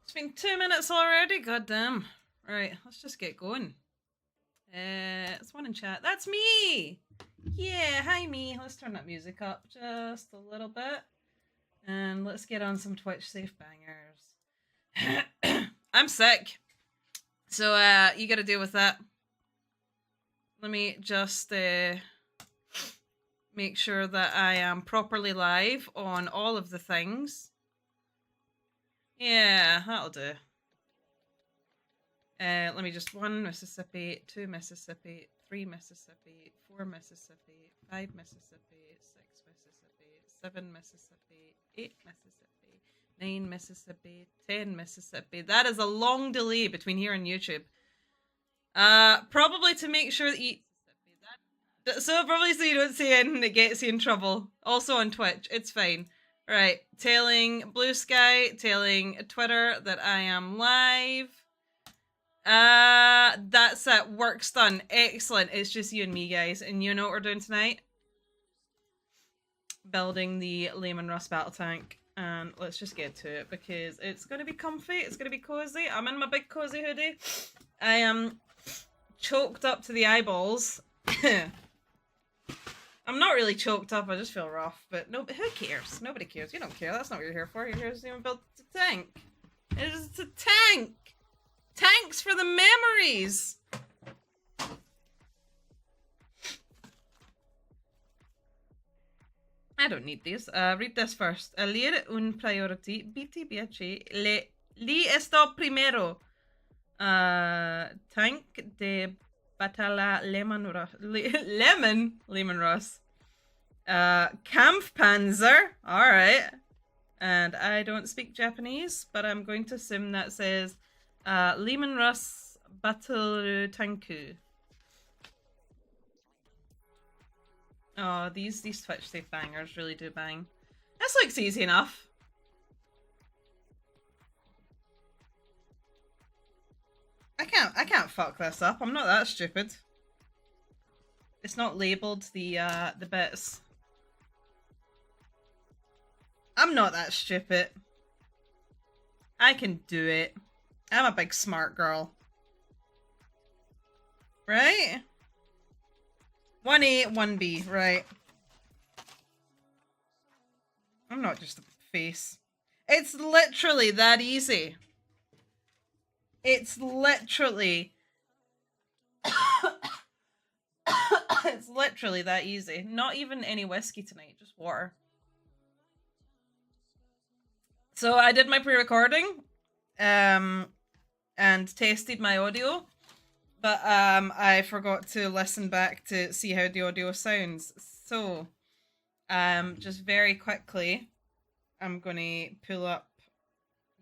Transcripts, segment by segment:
It's been 2 minutes already, goddamn. Right, let's just get going. It's one in chat. That's me! Yeah, hi me. Let's turn that music up just a little bit. And let's get on some Twitch safe bangers. I'm sick. So you gotta deal with that. Let me just make sure that I am properly live on all of the things. Yeah, that'll do. Let me just 1 Mississippi, 2 Mississippi, 3 Mississippi, 4 Mississippi, 5 Mississippi, 6 Mississippi, 7 Mississippi, 8 Mississippi, 9 Mississippi, 10 Mississippi. That is a long delay between here and YouTube. Probably to make sure that you... So probably so you don't say anything that gets you in trouble. Also on Twitch, it's fine. Right, telling Blue Sky, telling Twitter that I am live. That's it. Work's done. Excellent. It's just you and me, guys. And you know what we're doing tonight? Building the Leman Russ battle tank. And let's just get to it because it's going to be comfy. It's going to be cozy. I'm in my big cozy hoodie. I am choked up to the eyeballs. I'm not really choked up. I just feel rough. But no, who cares? Nobody cares. You don't care. That's not what you're here for. You're here to build a tank. It is a tank. Tanks for the memories! I don't need these. Read this first. Leer un priority. BTBH. Li esto primero. Tank de batalla Leman Russ. Leman Russ. Kampfpanzer. Alright. And I don't speak Japanese, but I'm going to assume that says Leman Russ Battle Tanku. Oh, these Twitch safe bangers really do bang. This looks easy enough. I can't fuck this up. I'm not that stupid. It's not labeled the bits. I'm not that stupid. I can do it. I'm a big smart girl. Right? 1A, 1B, right. I'm not just a face. It's literally that easy. It's literally... it's literally that easy. Not even any whiskey tonight, just water. So I did my pre-recording. And tested my audio, but I forgot to listen back to see how the audio sounds. So, just very quickly, I'm gonna pull up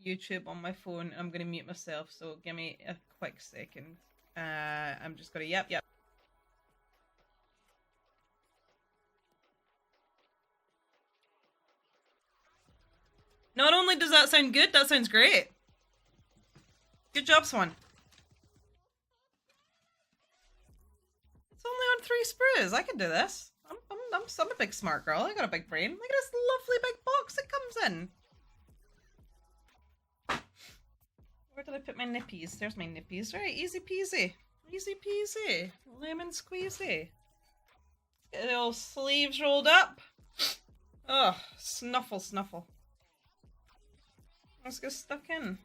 YouTube on my phone. I'm gonna mute myself. So give me a quick second. I'm just gonna yep. Not only does that sound good, that sounds great. Good job, Swan. It's only on 3 sprues. I can do this. I'm a big smart girl. I got a big brain. Look at this lovely big box it comes in. Where did I put my nippies? There's my nippies. Right, easy peasy. Easy peasy. Lemon squeezy. Get the old sleeves rolled up. Oh, snuffle. Let's get stuck in.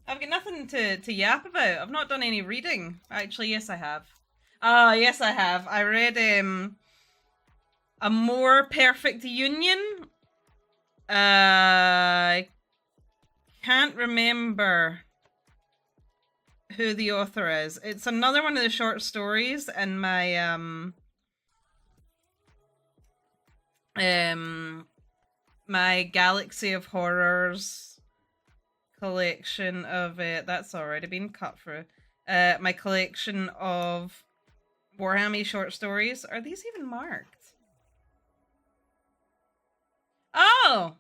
I've got nothing to yap about. I've not done any reading. Actually, yes, I have. Yes, I have. I read A More Perfect Union. I can't remember who the author is. It's another one of the short stories in my my Galaxy of Horrors collection of that's already been cut through. My collection of Warhammer short stories. Are these even marked? Oh,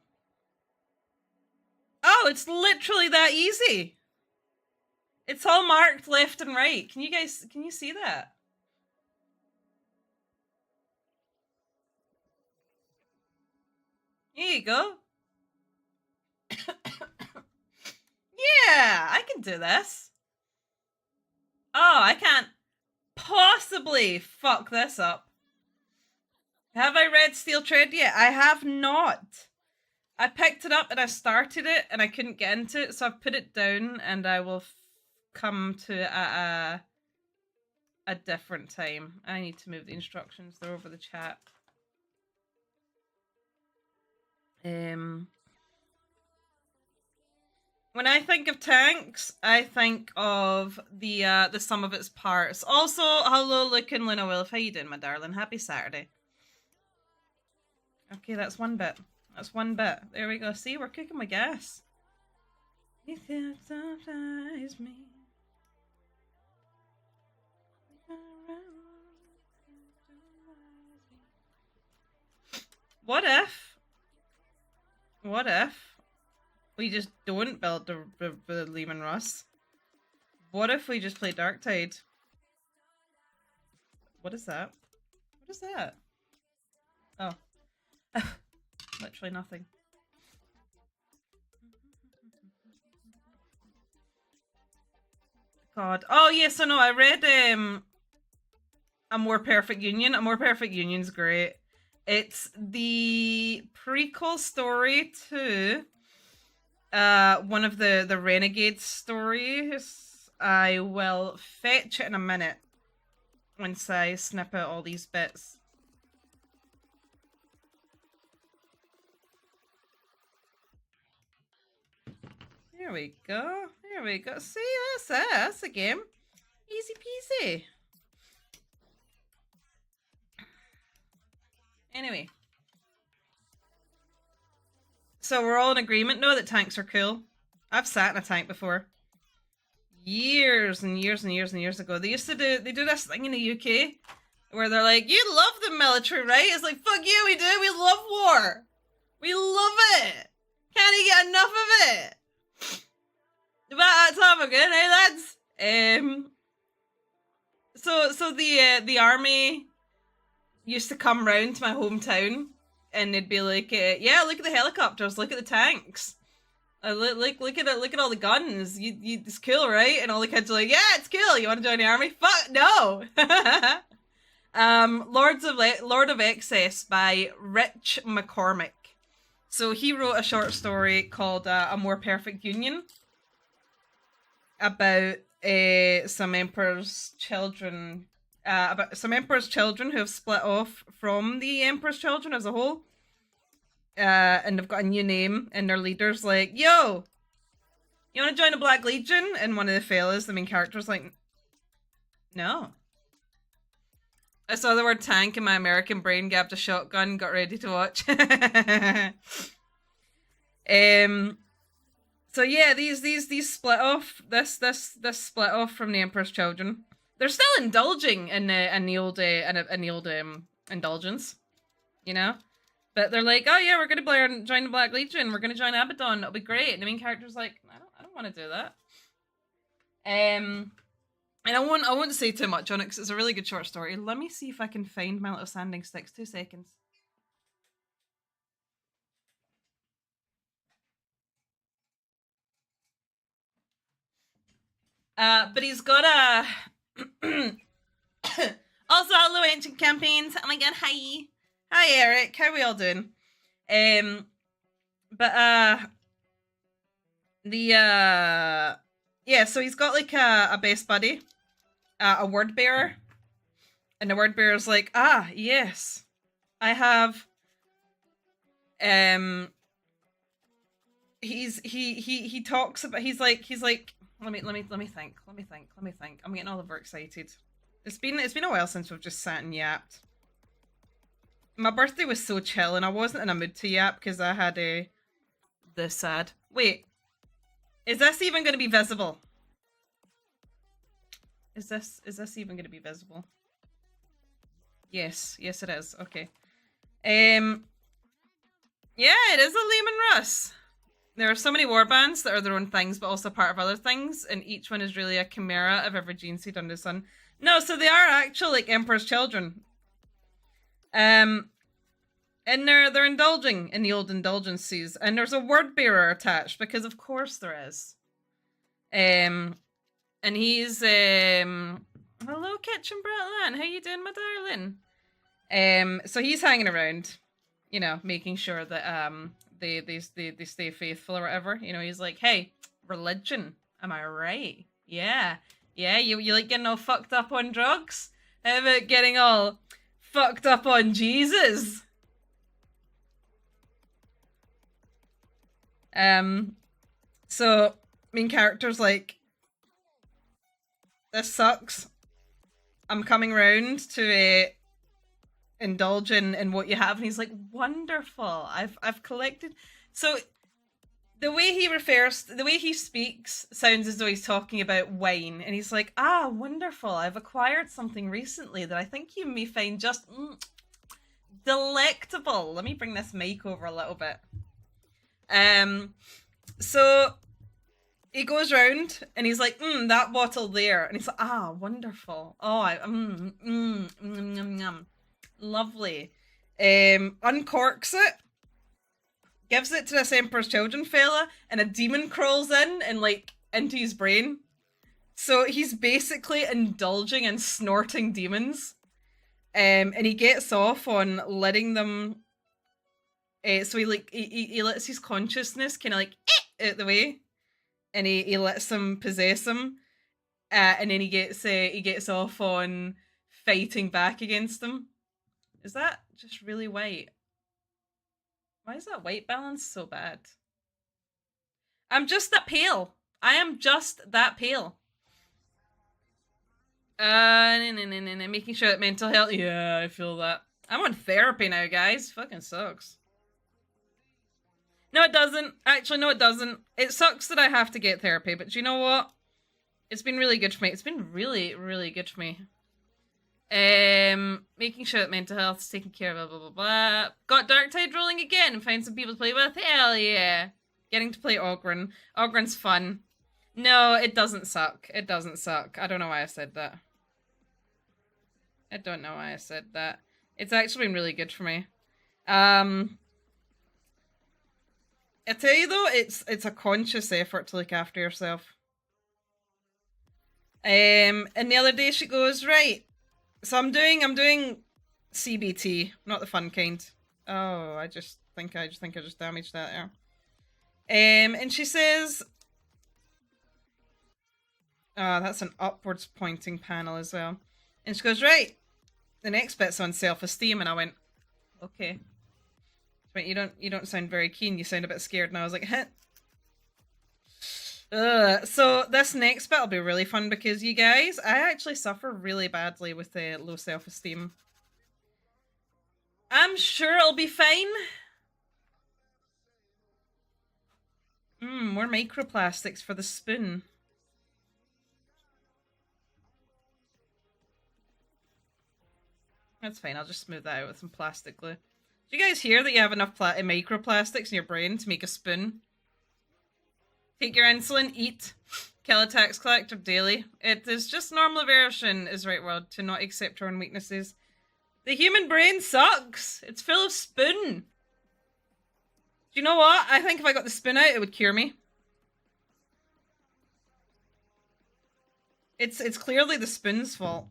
it's literally that easy. It's all marked left and right. Can you see that? Here you go. can do this. Oh, I can't possibly fuck this up. Have I read Steel Trade yet? I have not. I picked it up and I started it and I couldn't get into it, so I've put it down and I will come to a different time. I need to move the instructions. They're over the chat. When I think of tanks, I think of the sum of its parts. Also, hello, Luke and Luna Wolf. How you doing, my darling? Happy Saturday. Okay, that's one bit. That's one bit. There we go. See, we're cooking with gas. You can surprise me. What if we just don't build the Leman Russ? What if we just play Darktide? What is that? What is that? Oh. Literally nothing. God. Oh, yeah, so no, I read A More Perfect Union. A More Perfect Union's great. It's the prequel story to one of the Renegade stories. I will fetch it in a minute once I snip out all these bits. There we go. There we go. See, that's it. That's a game. Easy peasy. Anyway. So we're all in agreement now that tanks are cool. I've sat in a tank before. Years and years and years and years ago. They do this thing in the UK where they're like, you love the military, right? It's like, fuck you, we do. We love war. We love it. Can't you get enough of it? About that time again, hey lads? So the army used to come round to my hometown and they'd be like, yeah, look at the helicopters, look at the tanks. Look at all the guns. It's cool, right? And all the kids are like, yeah, it's cool. You want to join the army? Fuck no. Lord of Excess by Rich McCormick. So he wrote a short story called A More Perfect Union about some emperor's children. About some emperor's children who have split off from the emperor's children as a whole. And they've got a new name, and their leader's like, yo, you want to join the Black Legion? And one of the fellas, the main character's like, no. I saw the word tank and my American brain grabbed a shotgun, got ready to watch. So yeah, these split off. This split off from the Emperor's Children. They're still indulging in the old indulgence, you know. But they're like, oh yeah, we're gonna join the Black Legion. We're gonna join Abaddon. It'll be great. And the main character's like, I don't want to do that. And I won't say too much on it because it's a really good short story. Let me see if I can find my little sanding sticks. 2 seconds. But he's got a. Also, hello, Ancient Campaigns. Oh my god, hi. Hi, Eric. How are we all doing? Yeah, so he's got like a best buddy, a word bearer, and the word bearer's like, ah, yes, I have. He talks about. He's like. Let me think. I'm getting all overexcited. It's been a while since we've just sat and yapped. My birthday was so chill and I wasn't in a mood to yap because I had the sad. Wait. Is this even going to be visible? Is this even going to be visible? Yes it is. Okay. Yeah, it is a Leman Russ. There are so many warbands that are their own things, but also part of other things, and each one is really a chimera of every gene seed under the sun. No, so they are actual like Emperor's children. And they're indulging in the old indulgences, and there's a word bearer attached because of course there is. And he's hello, Kitchen Bratland. How you doing, my darling? So he's hanging around, you know, making sure that they stay faithful or whatever. You know, he's like, hey, religion, am I right? Yeah. Yeah, you like getting all fucked up on drugs? How about getting all fucked up on Jesus? So main character's like, this sucks. I'm coming round to indulge in what you have, and he's like, wonderful. I've collected. So the way he speaks sounds as though he's talking about wine, and he's like, ah, wonderful. I've acquired something recently that I think you may find just delectable. Let me bring this mic over a little bit. So he goes round and he's like, that bottle there. And he's like, ah, wonderful. Oh, lovely. Uncorks it, gives it to this Emperor's Children fella, and a demon crawls in and like into his brain. So he's basically indulging and snorting demons. And he gets off on letting them. So he lets his consciousness kind of like out the way, and he lets them possess him, and then he gets off on fighting back against them. Is that just really white? Why is that white balance so bad? I'm just that pale. I am just that pale. Making sure that mental health. Yeah, I feel that. I'm on therapy now, guys. Fucking sucks. No, it doesn't. Actually, no, it doesn't. It sucks that I have to get therapy, but you know what? It's been really good for me. It's been really, really good for me. Making sure that mental health is taken care of, blah, blah, blah, blah. Got Darktide rolling again and find some people to play with. Hell yeah. Getting to play Ogren. Ogren's fun. No, it doesn't suck. It doesn't suck. I don't know why I said that. I don't know why I said that. It's actually been really good for me. I tell you though, it's a conscious effort to look after yourself. And the other day she goes, right, so I'm doing CBT, not the fun kind. Oh, I just think I just damaged that there. And she says, oh, that's an upwards pointing panel as well. And she goes, right, the next bit's on self-esteem, and I went, okay. But you don't sound very keen. You sound a bit scared, and I was like, heh. So this next bit will be really fun because you guys, I actually suffer really badly with low self-esteem. I'm sure it'll be fine. More microplastics for the spoon. That's fine, I'll just smooth that out with some plastic glue. Do you guys hear that you have enough microplastics in your brain to make a spoon? Take your insulin, eat, kill a tax collector daily. It is just normal aversion is the right word, to not accept our own weaknesses. The human brain sucks. It's full of spoon. Do you know what? I think if I got the spoon out, it would cure me. It's clearly the spoon's fault.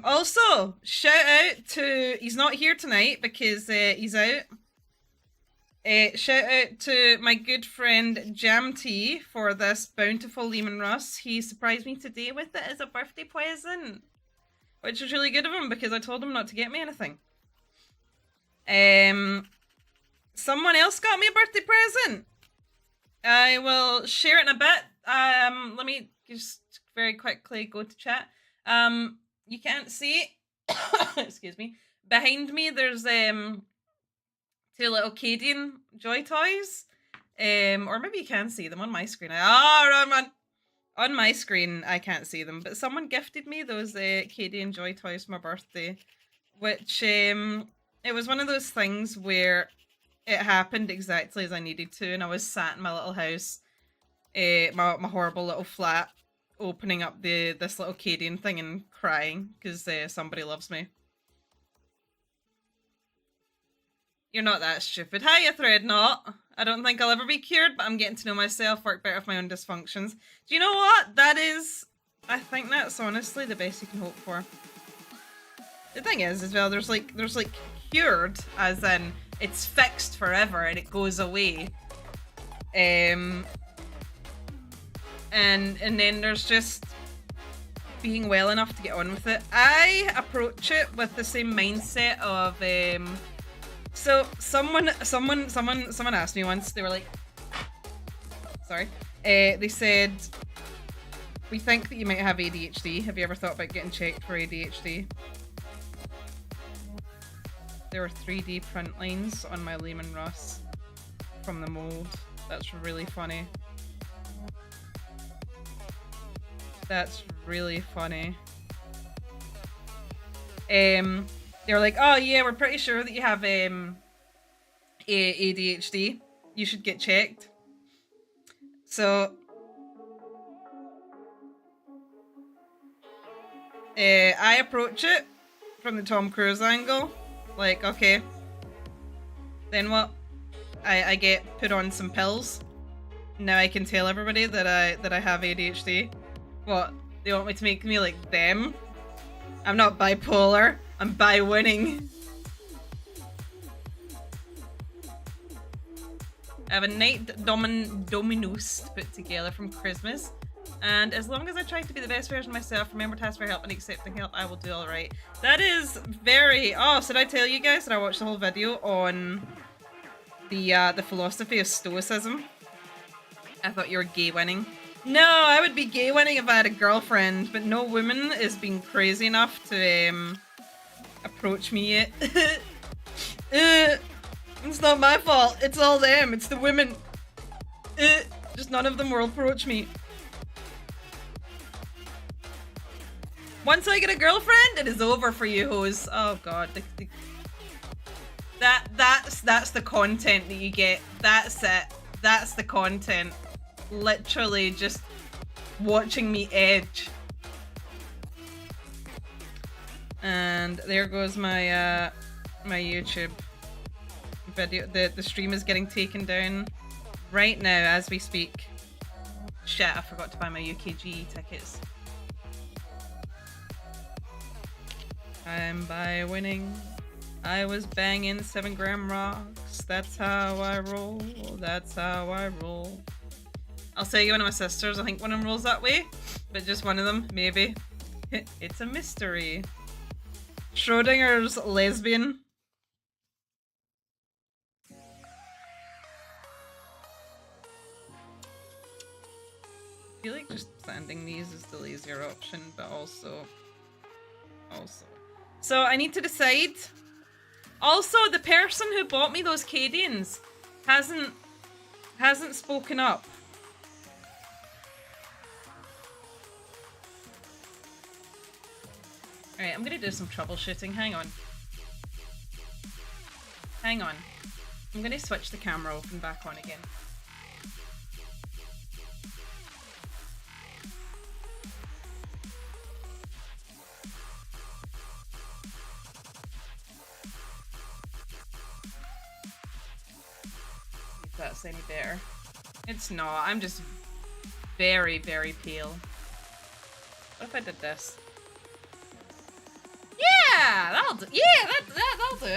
Also, shout out to, he's not here tonight because he's out. Shout out to my good friend Jam Tea for this bountiful Leman Russ. He surprised me today with it as a birthday present, which was really good of him because I told him not to get me anything. Someone else got me a birthday present. I will share it in a bit. Let me just very quickly go to chat. You can't see, excuse me, behind me there's two little Cadian Joy Toys, or maybe you can see them on my screen. On my screen I can't see them, but someone gifted me those Cadian Joy Toys for my birthday, which it was one of those things where it happened exactly as I needed to, and I was sat in my little house, my horrible little flat, opening up this little Cadian thing and crying because somebody loves me. You're not that stupid. Hiya, Threadnought. I don't think I'll ever be cured, but I'm getting to know myself, work better with my own dysfunctions. Do you know what? That is... I think that's honestly the best you can hope for. The thing is, as well, there's like cured, as in it's fixed forever and it goes away. And then there's just being well enough to get on with it. I approach it with the same mindset of so someone asked me once, they were like, sorry, they said, we think that you might have ADHD. Have you ever thought about getting checked for ADHD? There were 3D print lines on my Leman Russ from the mold. That's really funny. That's really funny. They were like, oh yeah, we're pretty sure that you have ADHD. You should get checked. So I approach it from the Tom Cruise angle. Like, okay, then what? I get put on some pills. Now I can tell everybody that I have ADHD. What? They want me to make me like them? I'm not bipolar. I'm bi-winning. I have a night Dominus to put together from Christmas. And as long as I try to be the best version of myself, remember to ask for help and accepting help, I will do alright. That is very... Oh, so did I tell you guys that I watched the whole video on the philosophy of Stoicism? I thought you were gay winning. No, I would be gay winning if I had a girlfriend, but no woman is being crazy enough to approach me yet. It's not my fault. It's all them. It's the women. Just none of them will approach me. Once I get a girlfriend, it is over for you hoes. Oh god. That's the content that you get. That's it. That's the content. Literally just watching me edge. And there goes my my YouTube video. The stream is getting taken down right now as we speak. Shit, I forgot to buy my UKG tickets. I'm by winning. I was banging 7-gram rocks. That's how I roll. That's how I roll. I'll tell you one of my sisters. I think one of them rolls that way, but just one of them, maybe. It's a mystery. Schrodinger's lesbian. I feel like just sending these is the lazier option, but also. So I need to decide. Also, the person who bought me those Cadians hasn't spoken up. Alright, I'm gonna do some troubleshooting. Hang on. Hang on. I'm gonna switch the camera off and back on again. If that's any better. It's not. I'm just very, very pale. What if I did this? Yeah, that'll do. Yeah, that'll do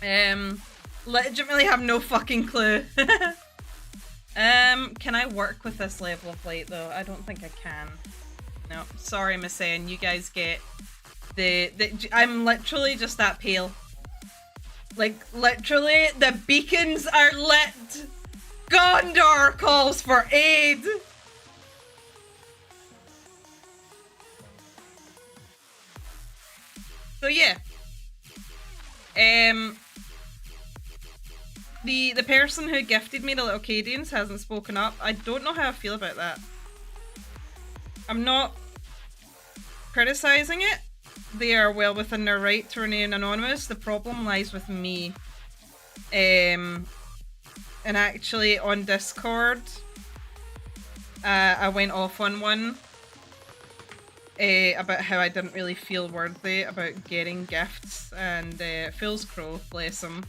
it. Legitimately have no fucking clue. Can I work with this level of light though? I don't think I can. No, sorry, Miss N. You guys get the I'm literally just that pale. Like literally, the beacons are lit. Gondor calls for aid. So yeah, the person who gifted me the little Cadians hasn't spoken up. I don't know how I feel about that. I'm not criticizing it. They are well within their right to remain anonymous. The problem lies with me. And actually on Discord, I went off on one. about how I didn't really feel worthy about getting gifts, and Fool's Crow, bless him,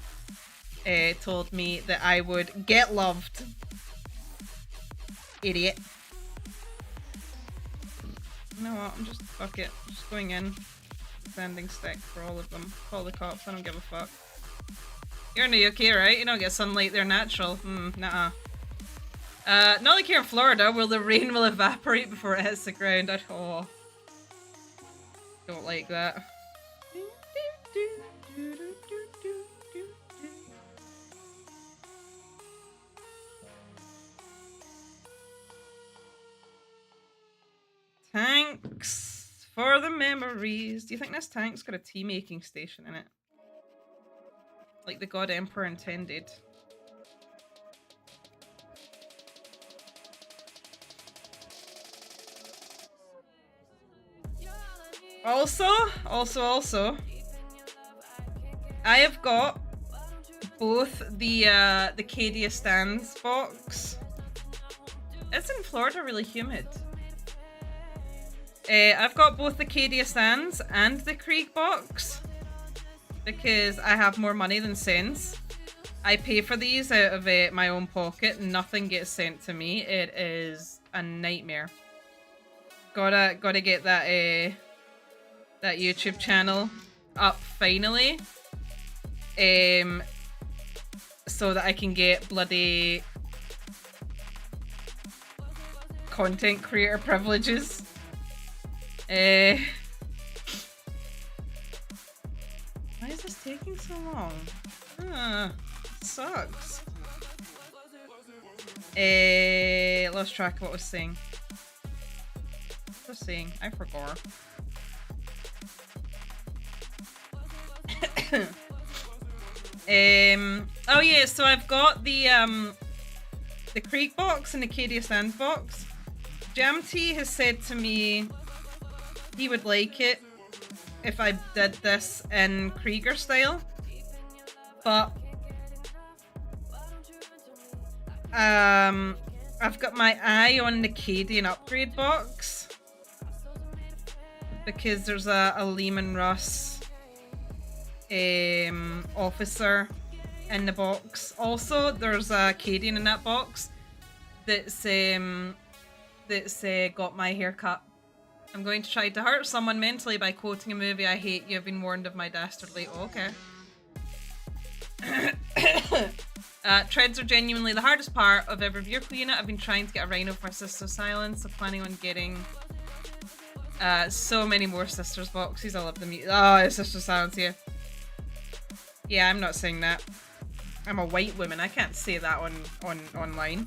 told me that I would get loved. Idiot. You know what, I'm just, fuck it, I'm just going in, sending stick for all of them. Call the cops, I don't give a fuck. You're in the UK, right? You don't get sunlight there natural. Nah. Not like here in Florida, where the rain will evaporate before it hits the ground. Oh. Don't like that. Tanks for the memories. Do you think this tank's got a tea making station in it? Like the God Emperor intended. Also, I have got both the Cadia Stands box. It's in Florida really humid. I've got both the Cadia Stands and the Krieg box because I have more money than sense. I pay for these out of my own pocket. Nothing gets sent to me. It is a nightmare. Gotta get that that YouTube channel up finally, so that I can get bloody content creator privileges. Why is this taking so long? Sucks. Lost track of what I was saying. What was I saying? I forgot. Oh yeah, so I've got the Krieg box and the Cadia Sands box. Jamty has said to me he would like it if I did this in Krieger style, but I've got my eye on the Cadian upgrade box because there's a Leman Russ officer in the box. Also, there's a Cadian in that box that's got my haircut. I'm going to try to hurt someone mentally by quoting a movie I hate. You have been warned of my dastardly. Oh, okay. Treads are genuinely the hardest part of every vehicle unit. I've been trying to get a rhino for my sister's silence. I'm planning on getting so many more sisters boxes. I love them. Oh, sister's silence here. Yeah, I'm not saying that. I'm a white woman. I can't say that online.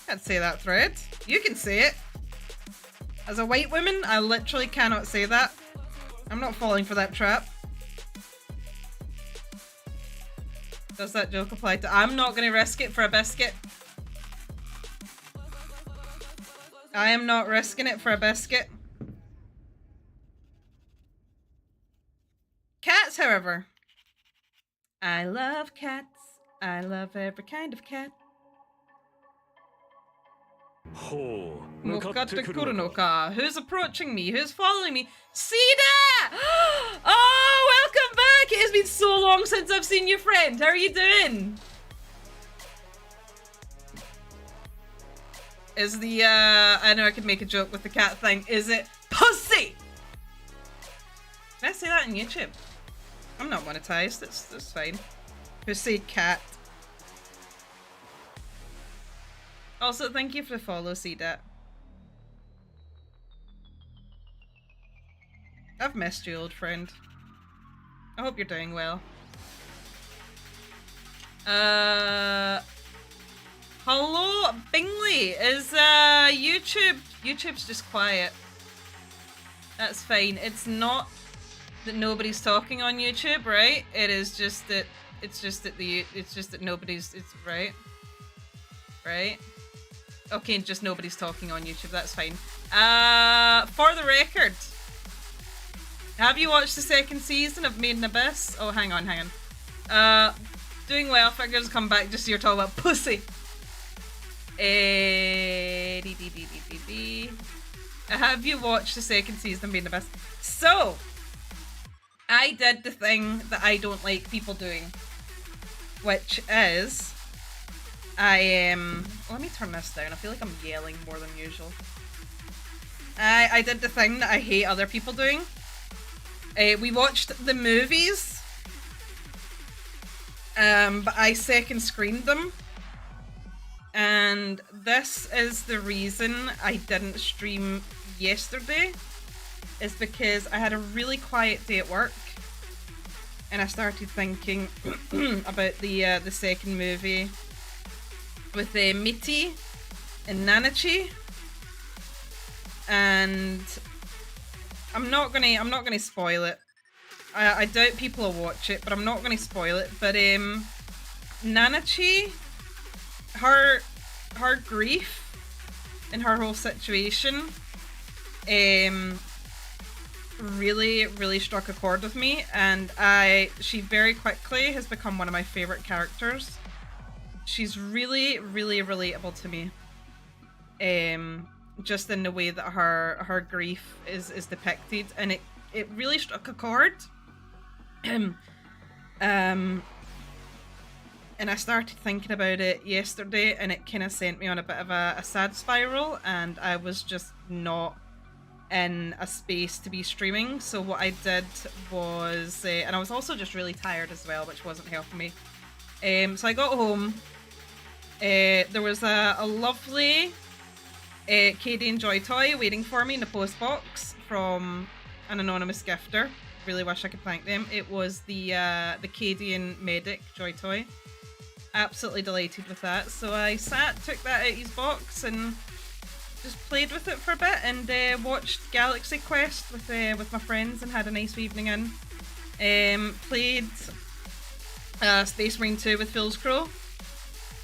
Can't say that, Thread. You can say it. As a white woman, I literally cannot say that. I'm not falling for that trap. Does that joke apply to... I'm not going to risk it for a biscuit. I am not risking it for a biscuit. Cats, however. I love cats. I love every kind of cat. Who's approaching me? Who's following me? Sida! Oh, welcome back! It has been so long since I've seen you, friend. How are you doing? Is the, I know I could make a joke with the cat thing. Is it pussy? Can I say that on YouTube? I'm not monetized. That's fine. Who said cat? Also, thank you for the follow, CDAT. I've missed you, old friend. I hope you're doing well. Hello, Bingley. Is YouTube's just quiet. That's fine. It's not that nobody's talking on YouTube, right? It is just that it's just that nobody's. It's right. Okay, just nobody's talking on YouTube. That's fine. For the record, have you watched the second season of Made in Abyss? Oh, hang on. Doing well. Figures come back just so you're talking about pussy. Have you watched the second season of Being the Best? So, I did the thing that I don't like people doing, which is let me turn this down. I feel like I'm yelling more than usual. I did the thing that I hate other people doing. We watched the movies, but I second screened them. And this is the reason I didn't stream yesterday, is because I had a really quiet day at work, and I started thinking about the second movie with Mitty and Nanachi, and I'm not gonna spoil it. I doubt people will watch it, but I'm not gonna spoil it. But Nanachi, her grief and her whole situation really struck a chord with me, and she very quickly has become one of my favorite characters. She's really relatable to me, just in the way that her grief is depicted, and it really struck a chord. And I started thinking about it yesterday, and it kind of sent me on a bit of a sad spiral, and I was just not in a space to be streaming. So what I did was, and I was also just really tired as well, which wasn't helping me. So I got home. There was a lovely Cadian Joy toy waiting for me in the post box from an anonymous gifter. Really wish I could thank them. It was the Cadian Medic Joy toy. Absolutely delighted with that. So I took that out of his box and just played with it for a bit, and watched Galaxy Quest with my friends and had a nice evening in. Played Space Marine 2 with Fool's Crow,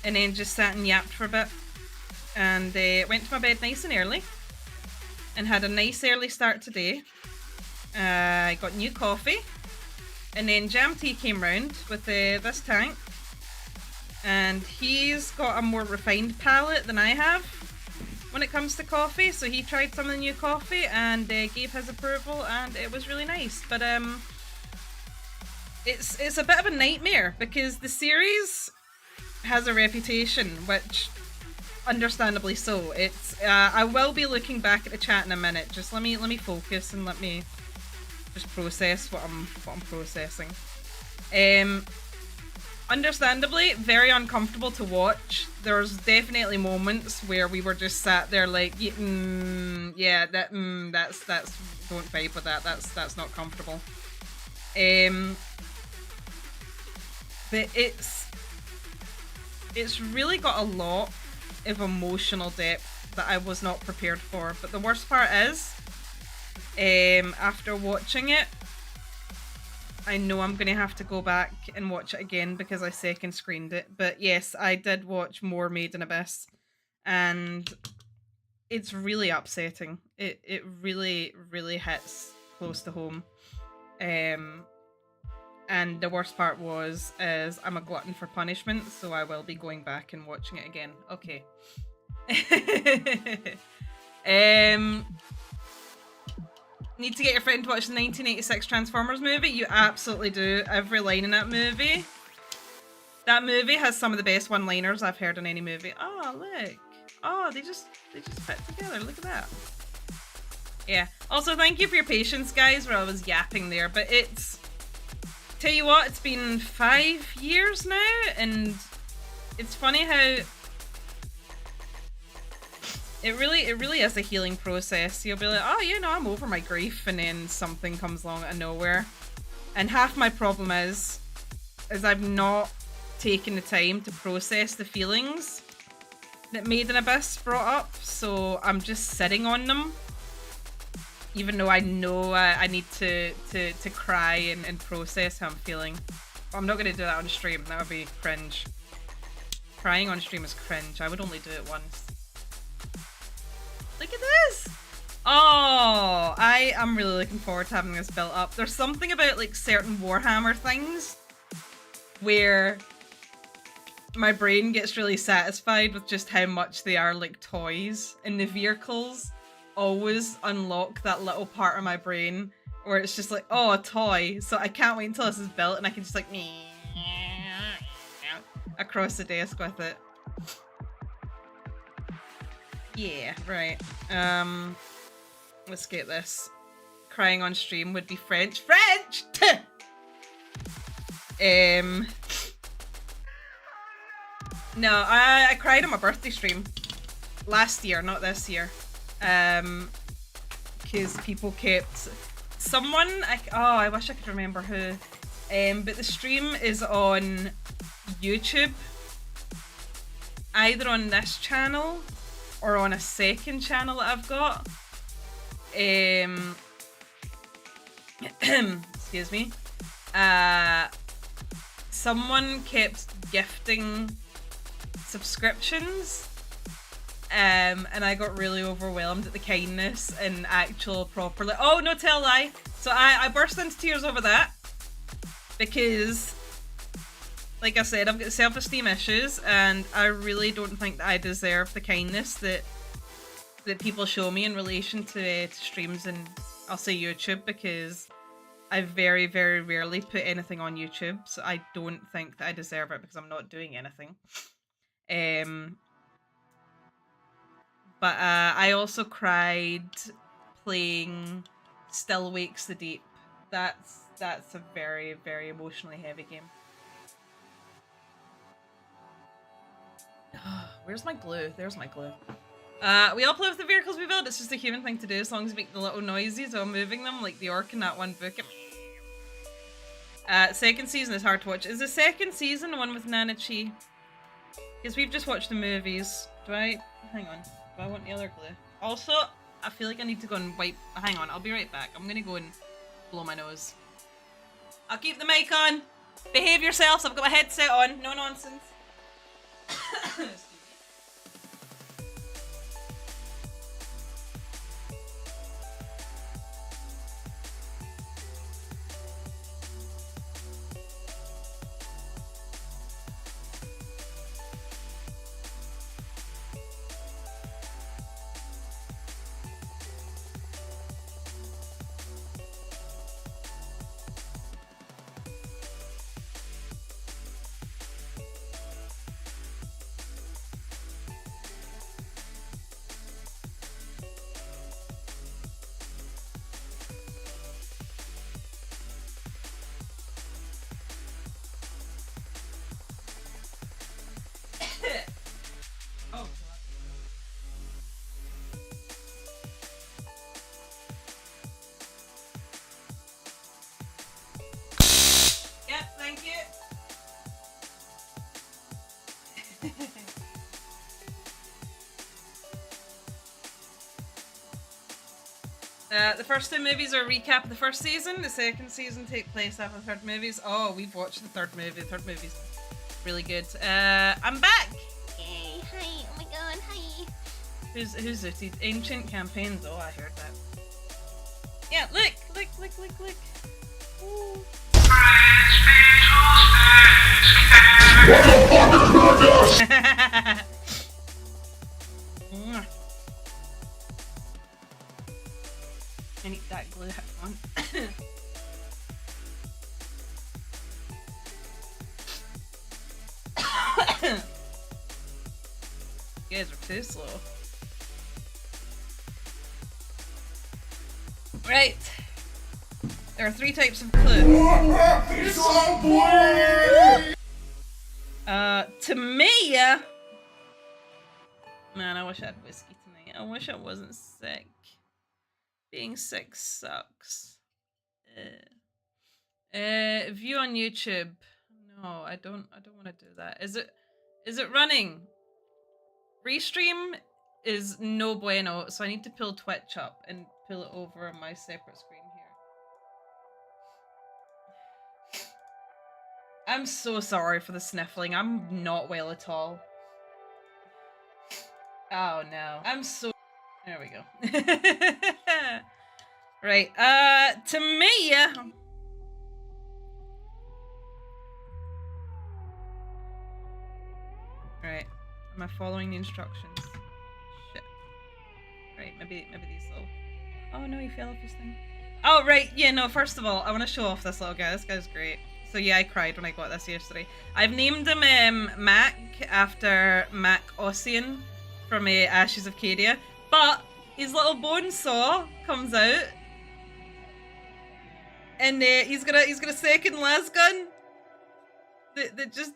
and then just sat and yapped for a bit, and went to my bed nice and early, and had a nice early start today. I got new coffee, and then Jam Tea came round with this tank, and he's got a more refined palate than I have when it comes to coffee, so he tried some of the new coffee and gave his approval, and it was really nice. But it's a bit of a nightmare because the series has a reputation, which understandably so. It's I will be looking back at the chat in a minute. Just let me focus and let me just process what I'm processing. Understandably, very uncomfortable to watch. There's definitely moments where we were just sat there like, that's don't vibe with that. That's not comfortable. But it's really got a lot of emotional depth that I was not prepared for. But the worst part is, after watching it, I know I'm going to have to go back and watch it again because I second screened it. But yes, I did watch more Made in Abyss, and it's really upsetting. It really hits close to home. And the worst part is I'm a glutton for punishment, so I will be going back and watching it again. Okay. Need to get your friend to watch the 1986 Transformers movie? You absolutely do. Every line in that movie. That movie has some of the best one-liners I've heard in any movie. Oh, look. Oh, they just fit together. Look at that. Yeah. Also, thank you for your patience, guys, where I was yapping there. But tell you what, it's been 5 years now, and it's funny how it really is a healing process. You'll be like, oh, I'm over my grief, and then something comes along out of nowhere. And half my problem is I've not taken the time to process the feelings that Made in Abyss brought up, so I'm just sitting on them, even though I know I need to cry and process how I'm feeling. But I'm not going to do that on stream. That would be cringe. Crying on stream is cringe. I would only do it once. Look at this! Oh, I am really looking forward to having this built up. There's something about like certain Warhammer things where my brain gets really satisfied with just how much they are like toys, and the vehicles always unlock that little part of my brain where it's just like, oh, a toy. So I can't wait until this is built and I can just like across the desk with it. Yeah, right. Let's get this. Crying on stream would be French. French! No, I cried on my birthday stream. Last year, not this year. Because people kept... Someone... I wish I could remember who. But the stream is on YouTube. Either on this channel or on a second channel that I've got. Excuse me. Someone kept gifting subscriptions, and I got really overwhelmed at the kindness and actual properly. Oh no, tell a lie. So I burst into tears over that because, like I said, I've got self-esteem issues, and I really don't think that I deserve the kindness that people show me in relation to streams and I'll say YouTube, because I very, very rarely put anything on YouTube, so I don't think that I deserve it because I'm not doing anything. But I also cried playing Still Wakes the Deep. That's a very, very emotionally heavy game. Where's my glue? There's my glue. We all play with the vehicles we build. It's just a human thing to do as long as you make the little noises while moving them, like the orc in that one book. Second season is hard to watch. Is the second season the one with Nana Chi? Because we've just watched the movies. Hang on. Do I want the other glue? Also, I feel like I need to go and wipe. Hang on, I'll be right back. I'm gonna go and blow my nose. I'll keep the mic on. Behave yourselves. I've got my headset on. No nonsense. The first two movies are a recap of the first season. The second season take place after the third movies. Oh, we've watched the third movie. The third movie's really good. I'm back! Yay, hi, oh my god, hi. Who's Zooty? Ancient Campaigns. Oh, I heard that. Yeah, look! Ooh. I need that glue on. You guys are too slow. Right. There are 3 types of glue. To me, man, I wish I had whiskey tonight. I wish I wasn't sick. Being sick sucks. View on YouTube. No, I don't want to do that. Is it running? Restream is no bueno, so I need to pull Twitch up and pull it over on my separate screen here. I'm so sorry for the sniffling. I'm not well at all. Oh no. I'm so... There we go. Right, to me... Am I following the instructions? Shit. Right, maybe these little... Oh no, he fell off his thing. Oh, right, yeah, no, first of all, I want to show off this little guy. This guy's great. So yeah, I cried when I got this yesterday. I've named him Mac after Mac Ossian from Ashes of Cadia. But his little bone saw comes out. And he's got a second lasgun. That just...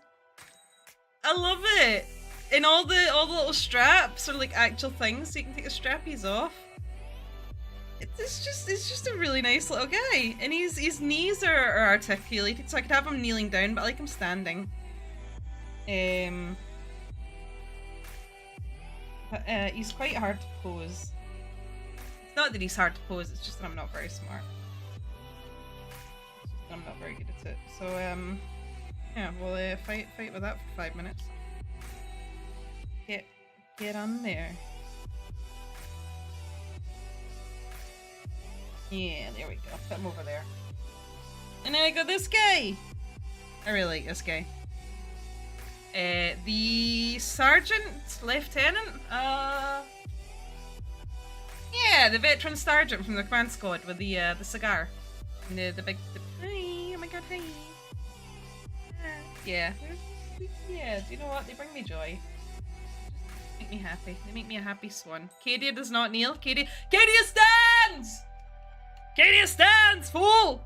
I love it. And all the little straps are like actual things, so you can take the strappies off. It's just a really nice little guy, and his knees are articulated, so I could have him kneeling down, but I like him standing. But he's quite hard to pose. It's not that he's hard to pose; it's just that I'm not very smart. I'm not very good at it. So yeah, we'll fight with that for 5 minutes. Get on there. Yeah, there we go. Put him over there. And then I got this guy. I really like this guy. The sergeant, lieutenant. Yeah, the veteran sergeant from the command squad with the cigar and the big. Hi, oh my god, hi. Yeah, yeah. Do you know what? They bring me joy. Make me happy. They make me a happy swan. Cadia does not kneel. Cadia stands. Cadia stands, fool!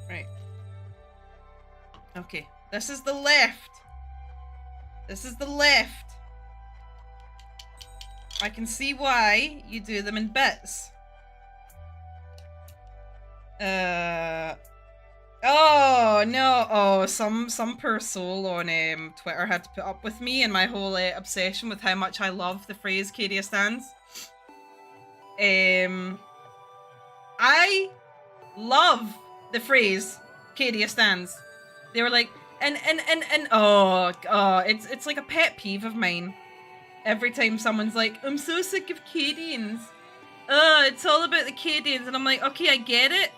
Right. Okay, this is the left. This is the left. I can see why you do them in bits. Oh no! Oh, some poor soul on Twitter had to put up with me and my whole obsession with how much I love the phrase "Cadia stands." I love the phrase "Cadia stands." They were like, and it's like a pet peeve of mine. Every time someone's like, "I'm so sick of Cadians. It's all about the Cadians," and I'm like, okay, I get it.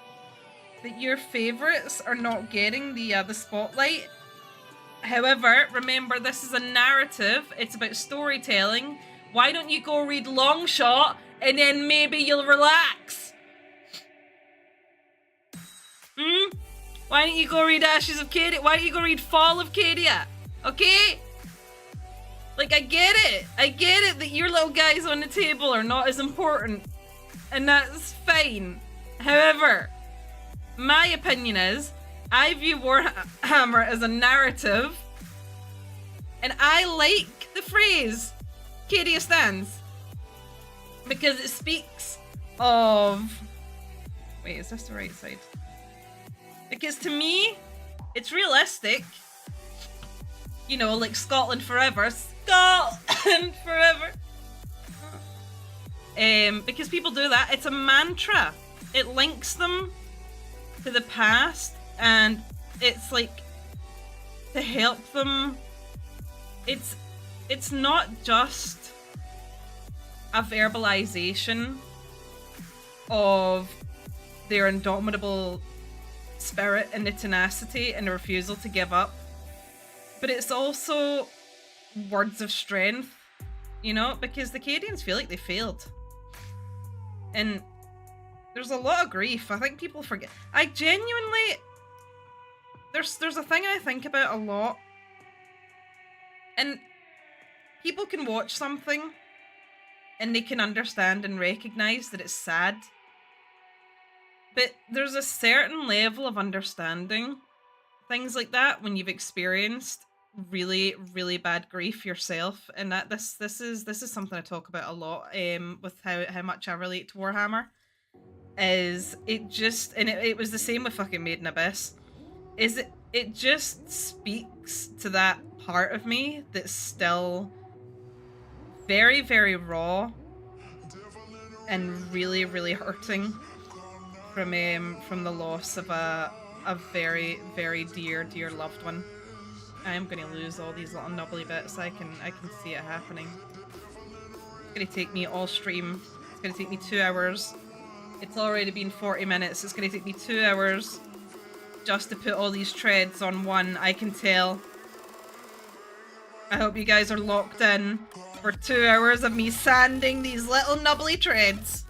That your favorites are not getting the spotlight. However, remember, this is a narrative. It's about storytelling. Why don't you go read Longshot and then maybe you'll relax? Why don't you go read Ashes of Cadia? Why don't you go read Fall of Cadia? Okay? Like, I get it that your little guys on the table are not as important. And that's fine. However, my opinion is, I view Warhammer as a narrative, and I like the phrase "Cadia stands" because it speaks of... Wait, is this the right side? Because to me, it's realistic. You know, like Scotland forever. Scotland forever! Because people do that. It's a mantra. It links them to the past, and it's like to help them. It's not just a verbalization of their indomitable spirit and the tenacity and the refusal to give up, but it's also words of strength, you know, because the Cadians feel like they failed, and there's a lot of grief. I think people forget. I genuinely... There's a thing I think about a lot. And people can watch something and they can understand and recognise that it's sad. But there's a certain level of understanding things like that when you've experienced really, really bad grief yourself. And that this is something I talk about a lot with how much I relate to Warhammer. Is it just, and it was the same with fucking Made in Abyss, is it just speaks to that part of me that's still very, very raw and really, really hurting from the loss of a very, very dear loved one. I am going to lose all these little nubbly bits. I can see it happening. It's going to take me all stream. It's going to take me 2 hours. It's already been 40 minutes. It's going to take me 2 hours just to put all these treads on one. I can tell. I hope you guys are locked in for 2 hours of me sanding these little nubbly treads.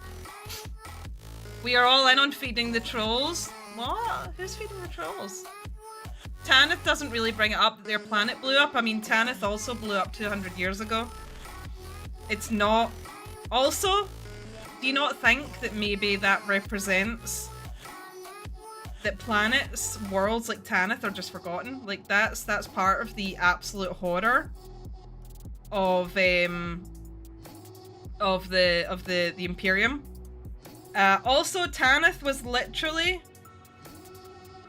We are all in on feeding the trolls. What? Who's feeding the trolls? Tanith doesn't really bring it up that their planet blew up. I mean, Tanith also blew up 200 years ago. It's not... Also, do you not think that maybe that represents that planets, worlds like Tanith are just forgotten? Like that's part of the absolute horror of the Imperium. Also, Tanith was literally,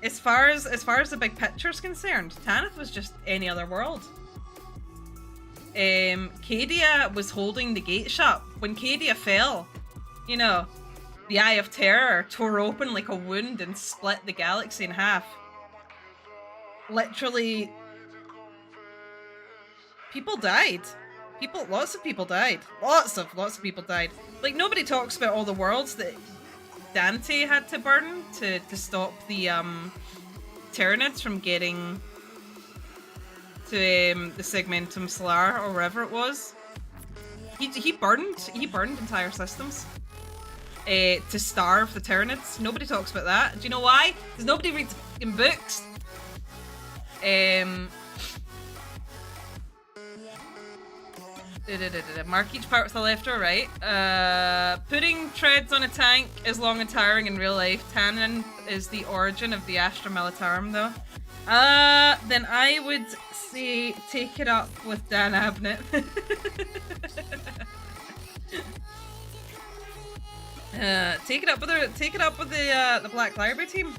as far as the big picture is concerned, Tanith was just any other world. Cadia was holding the gate shut. When Cadia fell, you know, the Eye of Terror tore open like a wound and split the galaxy in half. Literally, people died. Lots of people died. Lots of people died. Like, nobody talks about all the worlds that Dante had to burn to stop the Tyranids from getting to the Segmentum Solar or wherever it was. He burned entire systems to starve the Tyranids. Nobody talks about that. Do you know why? Because nobody reads fucking books. Mark each part with the left or right. Putting treads on a tank is long and tiring in real life. Tannin is the origin of the Astra Militarum, though. Then I would say take it up with Dan Abnett. Take it up with the Black Library team.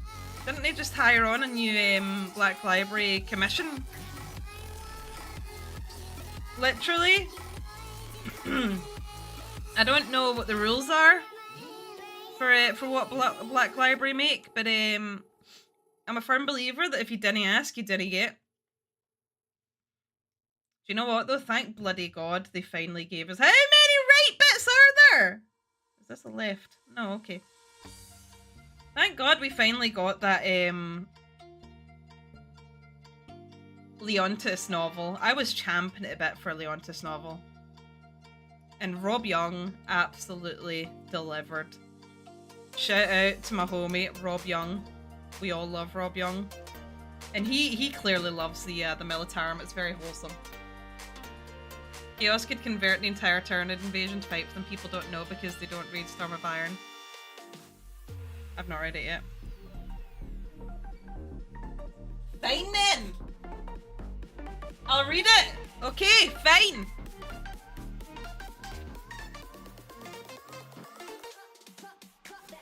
Didn't they just hire on a new Black Library commission? Literally. I don't know what the rules are for what Black Library make, but I'm a firm believer that if you didn't ask, you didn't get. Do you know what though? Thank bloody God they finally gave us. How many right bits are there? Is this a left? No, okay. Thank God we finally got that Leontis novel. I was champing it a bit for a Leontis novel. And Rob Young absolutely delivered. Shout out to my homie, Rob Young. We all love Rob Young. And he clearly loves the Militarum. It's very wholesome. Chaos could convert the entire Tyranid invasion to fight them. People don't know because they don't read Storm of Iron. I've not read it yet. Fine then! I'll read it! Okay, fine!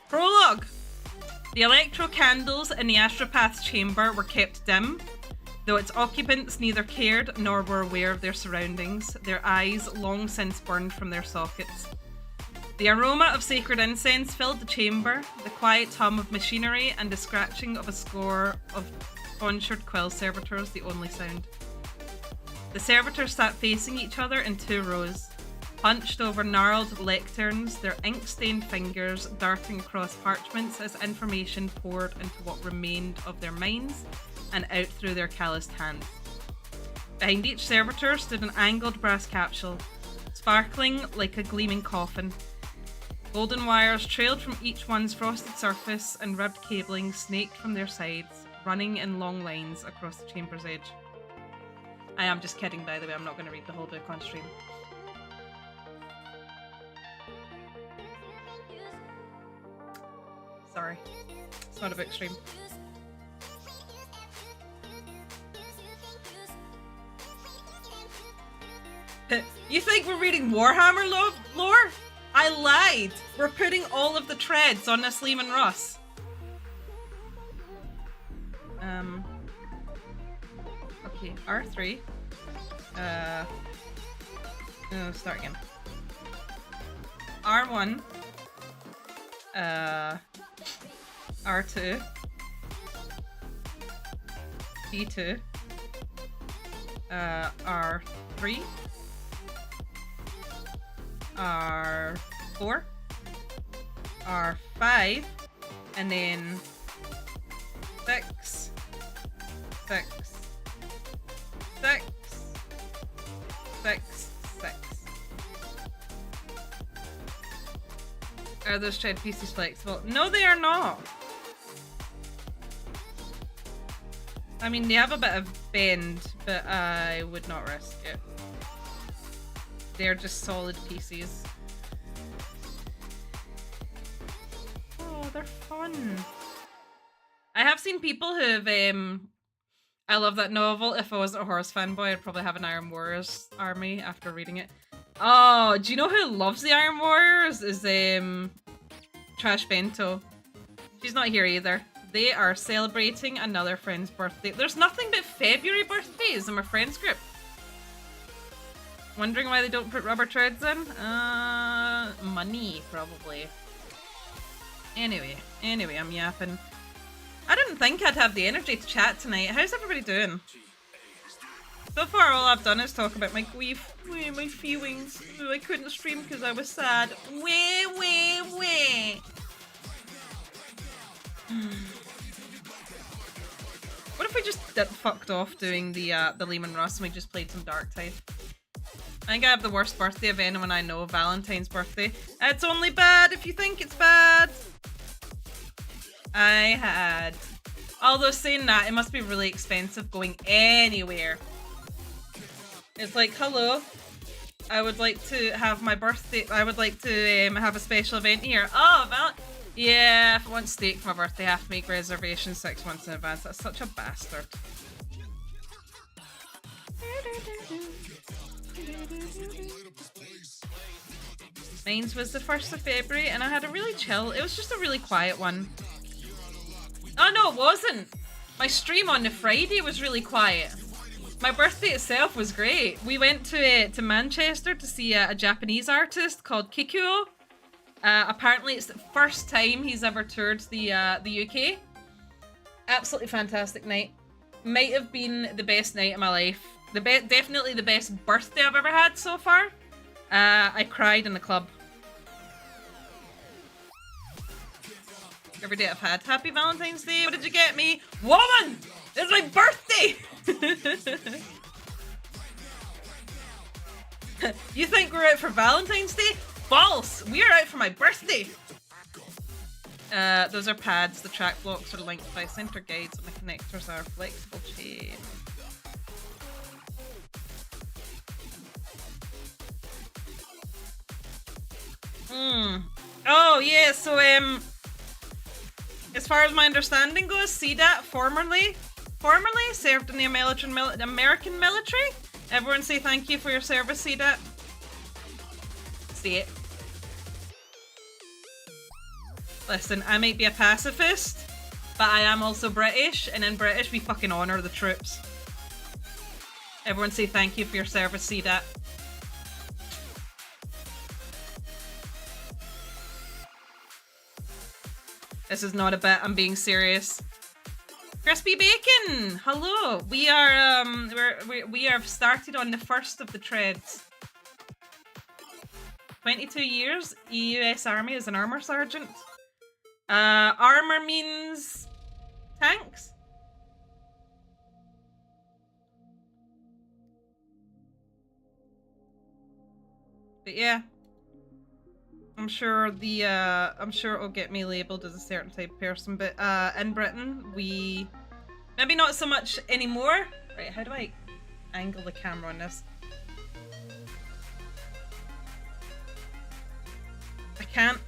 Prologue! The electro candles in the Astropath's chamber were kept dim, though its occupants neither cared nor were aware of their surroundings, their eyes long since burned from their sockets. The aroma of sacred incense filled the chamber, the quiet hum of machinery and the scratching of a score of tonsured quill servitors the only sound. The servitors sat facing each other in 2 rows, hunched over gnarled lecterns, their ink-stained fingers darting across parchments as information poured into what remained of their minds and out through their calloused hands. Behind each servitor stood an angled brass capsule, sparkling like a gleaming coffin. Golden wires trailed from each one's frosted surface and ribbed cabling snaked from their sides, running in long lines across the chamber's edge. I am just kidding, by the way, I'm not going to read the whole book on stream. Sorry, it's not a book stream. You think we're reading Warhammer lore? I lied! We're putting all of the treads on this Leman Russ. Okay, R3. No, start again. R1. R2. D2. R3. R4. R5. And then 6. 6. 6. 6, 6. Are those tread pieces flexible? No, they are not. I mean, they have a bit of bend, but I would not risk it. They're just solid pieces. Oh, they're fun. I have seen people who've, I love that novel. If I wasn't a horse fanboy, I'd probably have an Iron Warriors army after reading it. Oh, do you know who loves the Iron Warriors? Is, Trash Bento. She's not here either. They are celebrating another friend's birthday. There's nothing but February birthdays in my friends group. Wondering why they don't put rubber treads in? Money, probably. Anyway, I'm yapping. I didn't think I'd have the energy to chat tonight. How's everybody doing? So far, all I've done is talk about my grief, my feelings. I couldn't stream because I was sad. What if we just fucked off doing the Leman Russ and we just played some Darktide? I think I have the worst birthday of anyone I know, Valentine's birthday. It's only bad if you think it's bad. I had... Although saying that, it must be really expensive going anywhere. It's like, hello, I would like to have my birthday, I would like to have a special event here. Oh, yeah, if I want steak for my birthday, I have to make reservations 6 months in advance. That's such a bastard. Mine's was the 1st of February and I had a really chill, it was just a really quiet one. Oh no, it wasn't. My stream on the Friday was really quiet. My birthday itself was great. We went to Manchester to see a Japanese artist called Kikuo. Apparently it's the first time he's ever toured the UK. Absolutely fantastic night. Might have been the best night of my life. Definitely the best birthday I've ever had so far. I cried in the club. Every day I've had. Happy Valentine's Day. What did you get me? Woman! It's my birthday! You think we're out for Valentine's Day? False! We are out for my birthday! Those are pads. The track blocks are linked by center guides and the connectors are flexible chain. Oh yeah, so as far as my understanding goes, CDAT formerly served in the American military. Everyone say thank you for your service, CDAT. See it. Listen, I might be a pacifist, but I am also British, and in British we fucking honour the troops. Everyone say thank you for your service, CDAT. This is not a bit, I'm being serious. Crispy Bacon! Hello! We are, we have started on the first of the treads. 22 years, US Army as an armor sergeant. Armor means tanks? But yeah. I'm sure I'm sure it'll get me labelled as a certain type of person, but in Britain we maybe not so much anymore. Right, how do I angle the camera on this? I can't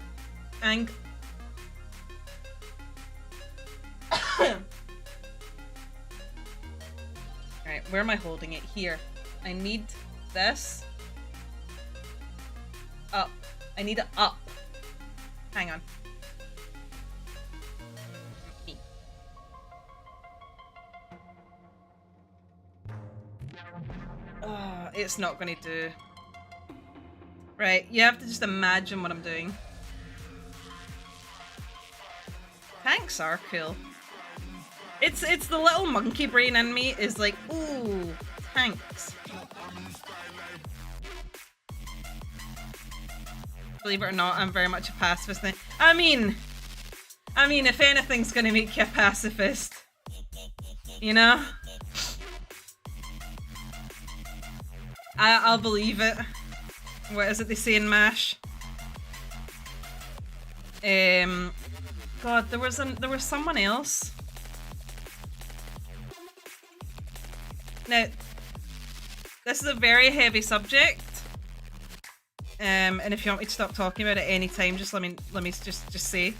angle. Alright, where am I holding it? Here. I need this up. I need it up. Hang on. Oh, it's not going to do. Right, you have to just imagine what I'm doing. Tanks are cool. It's the little monkey brain in me is like, ooh, tanks. Believe it or not, I'm very much a pacifist now. I mean, if anything's gonna make you a pacifist, you know? I'll believe it. What is it they say in MASH? God, there was someone else. Now, this is a very heavy subject. And if you want me to stop talking about it any time, just let me just say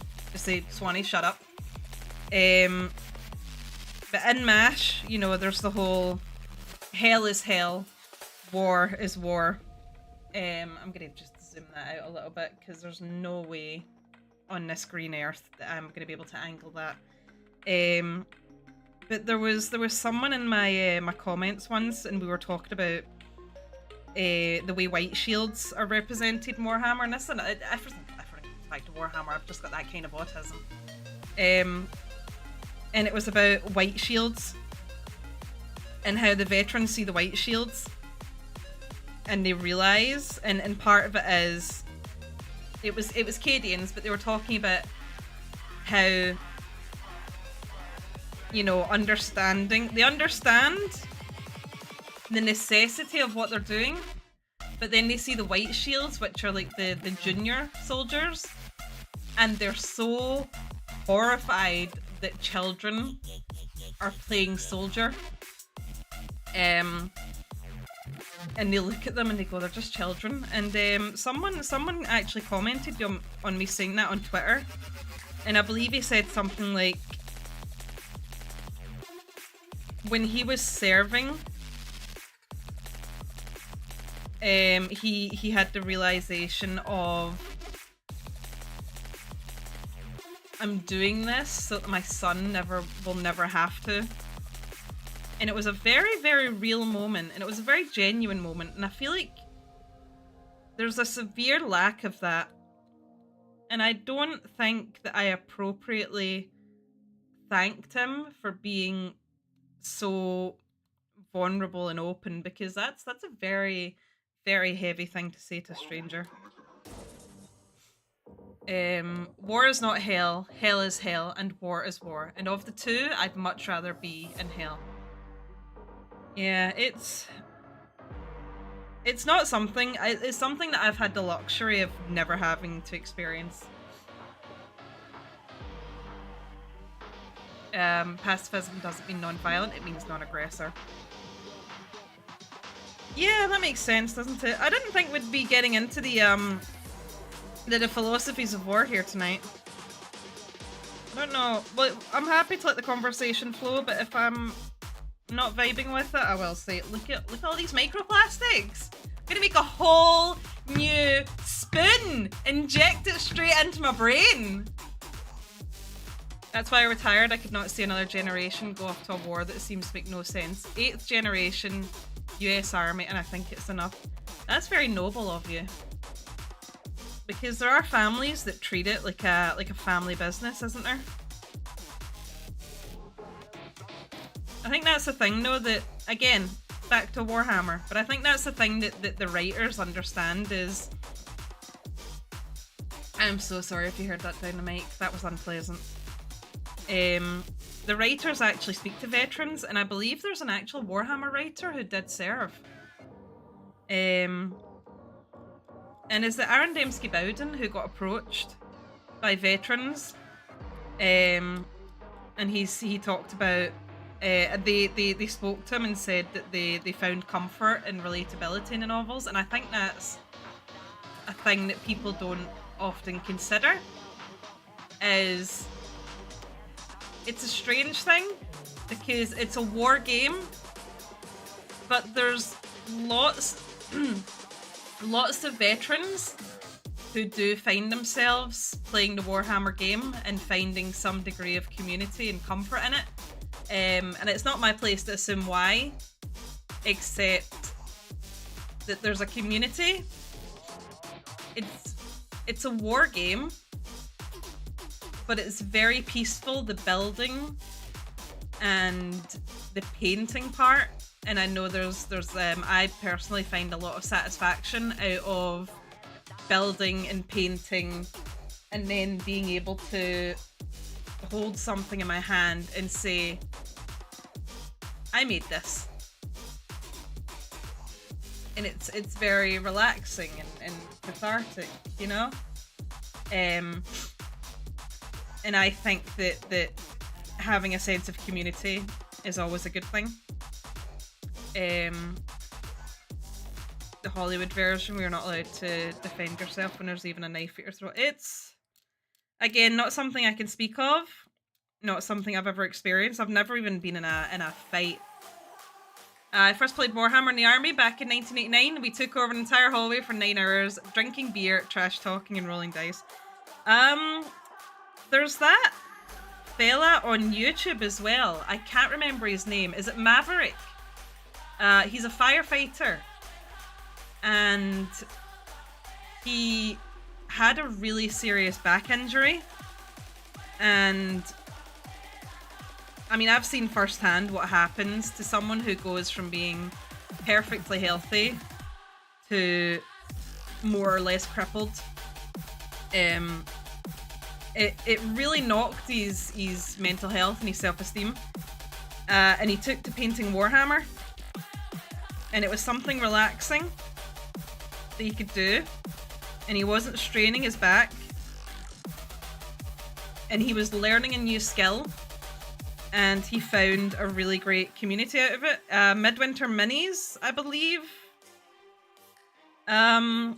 Swanee, shut up. But in MASH, you know, there's the whole hell is hell, war is war. I'm gonna just zoom that out a little bit because there's no way on this green earth that I'm gonna be able to angle that. But there was someone in my my comments once, and we were talking about the way white shields are represented in Warhammer, and this, and everything back to Warhammer. I've just got that kind of autism. And it was about white shields and how the veterans see the white shields, and they realise, and part of it is it was Cadians, but they were talking about how, you know, they understand the necessity of what they're doing, but then they see the white shields, which are like the junior soldiers, and they're so horrified that children are playing soldier. And they look at them and they go, they're just children. And someone actually commented on me saying that on Twitter, and I believe he said something like, when he was serving, he had the realization of, I'm doing this so that my son will never have to. And it was a very, very real moment, and it was a very genuine moment, and I feel like there's a severe lack of that. And I don't think that I appropriately thanked him for being so vulnerable and open, because that's a very, very heavy thing to say to a stranger. War is not hell, hell is hell, and war is war. And of the two, I'd much rather be in hell. Yeah, it's not something, it's something that I've had the luxury of never having to experience. Pacifism doesn't mean non-violent, it means non-aggressor. Yeah, that makes sense, doesn't it? I didn't think we'd be getting into the philosophies of war here tonight. I don't know. Well, I'm happy to let the conversation flow, but if I'm not vibing with it, I will say, look at all these microplastics. I'm gonna make a whole new spoon, inject it straight into my brain. That's why I retired. I could not see another generation go off to a war that seems to make no sense. 8th generation US Army, and I think it's enough. That's very noble of you. Because there are families that treat it like a family business, isn't there? I think that's the thing, though, that, again, back to Warhammer, but I think that's the thing that the writers understand is... I'm so sorry if you heard that down the mic, that was unpleasant. The writers actually speak to veterans, and I believe there's an actual Warhammer writer who did serve. And is it Aaron Dembski-Bowden who got approached by veterans? And he talked about... they spoke to him and said that they found comfort and relatability in the novels, and I think that's a thing that people don't often consider. Is it's a strange thing because it's a war game, but there's lots of veterans who do find themselves playing the Warhammer game and finding some degree of community and comfort in it. And it's not my place to assume why, except that there's a community. It's a war game, but it's very peaceful, the building and the painting part. And I know there's I personally find a lot of satisfaction out of building and painting, and then being able to hold something in my hand and say, I made this. and it's very relaxing and cathartic, you know. And I think that having a sense of community is always a good thing. The Hollywood version, where you're not allowed to defend yourself when there's even a knife at your throat. It's, again, not something I can speak of, not something I've ever experienced. I've never even been in a fight. I first played Warhammer in the army back in 1989. We took over an entire hallway for 9 hours, drinking beer, trash talking, and rolling dice. There's that fella on YouTube as well. I can't remember his name. Is it Maverick? He's a firefighter. And he had a really serious back injury. And I mean, I've seen firsthand what happens to someone who goes from being perfectly healthy to more or less crippled. It really knocked his mental health and his self-esteem. And he took to painting Warhammer. And it was something relaxing that he could do. And he wasn't straining his back. And he was learning a new skill. And he found a really great community out of it. Midwinter Minis, I believe. I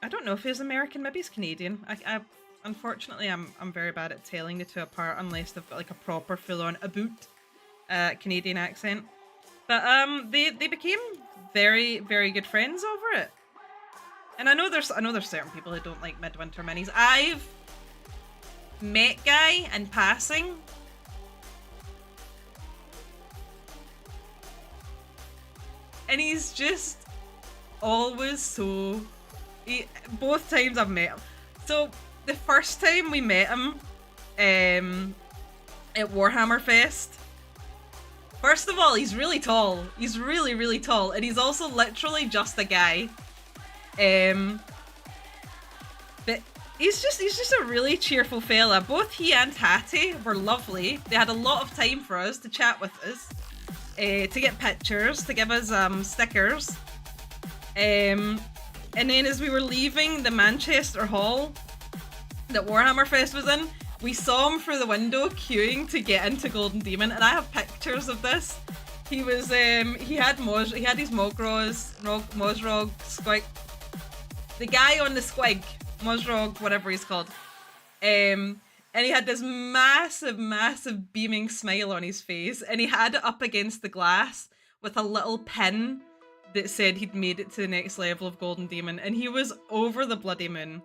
don't know if he's American, maybe he's Canadian. I unfortunately I'm very bad at telling the two apart unless they've got like a proper full-on Canadian accent. But they became very, very good friends over it. And I know there's certain people who don't like Midwinter Minis. I've met Guy in passing. And he's just always so... both times I've met him. So, the first time we met him at Warhammer Fest, first of all, he's really tall. He's really, really tall. And he's also literally just a guy. But he's just a really cheerful fella. Both he and Hattie were lovely. They had a lot of time for us to chat with us. To get pictures, to give us stickers. And then as we were leaving the Manchester Hall that Warhammer Fest was in, we saw him through the window queuing to get into Golden Demon, and I have pictures of this. He was he had his Mosrog Squig. The guy on the Squig, Mosrog, whatever he's called. And he had this massive, massive beaming smile on his face, and he had it up against the glass with a little pin that said he'd made it to the next level of Golden Demon, and he was over the bloody moon.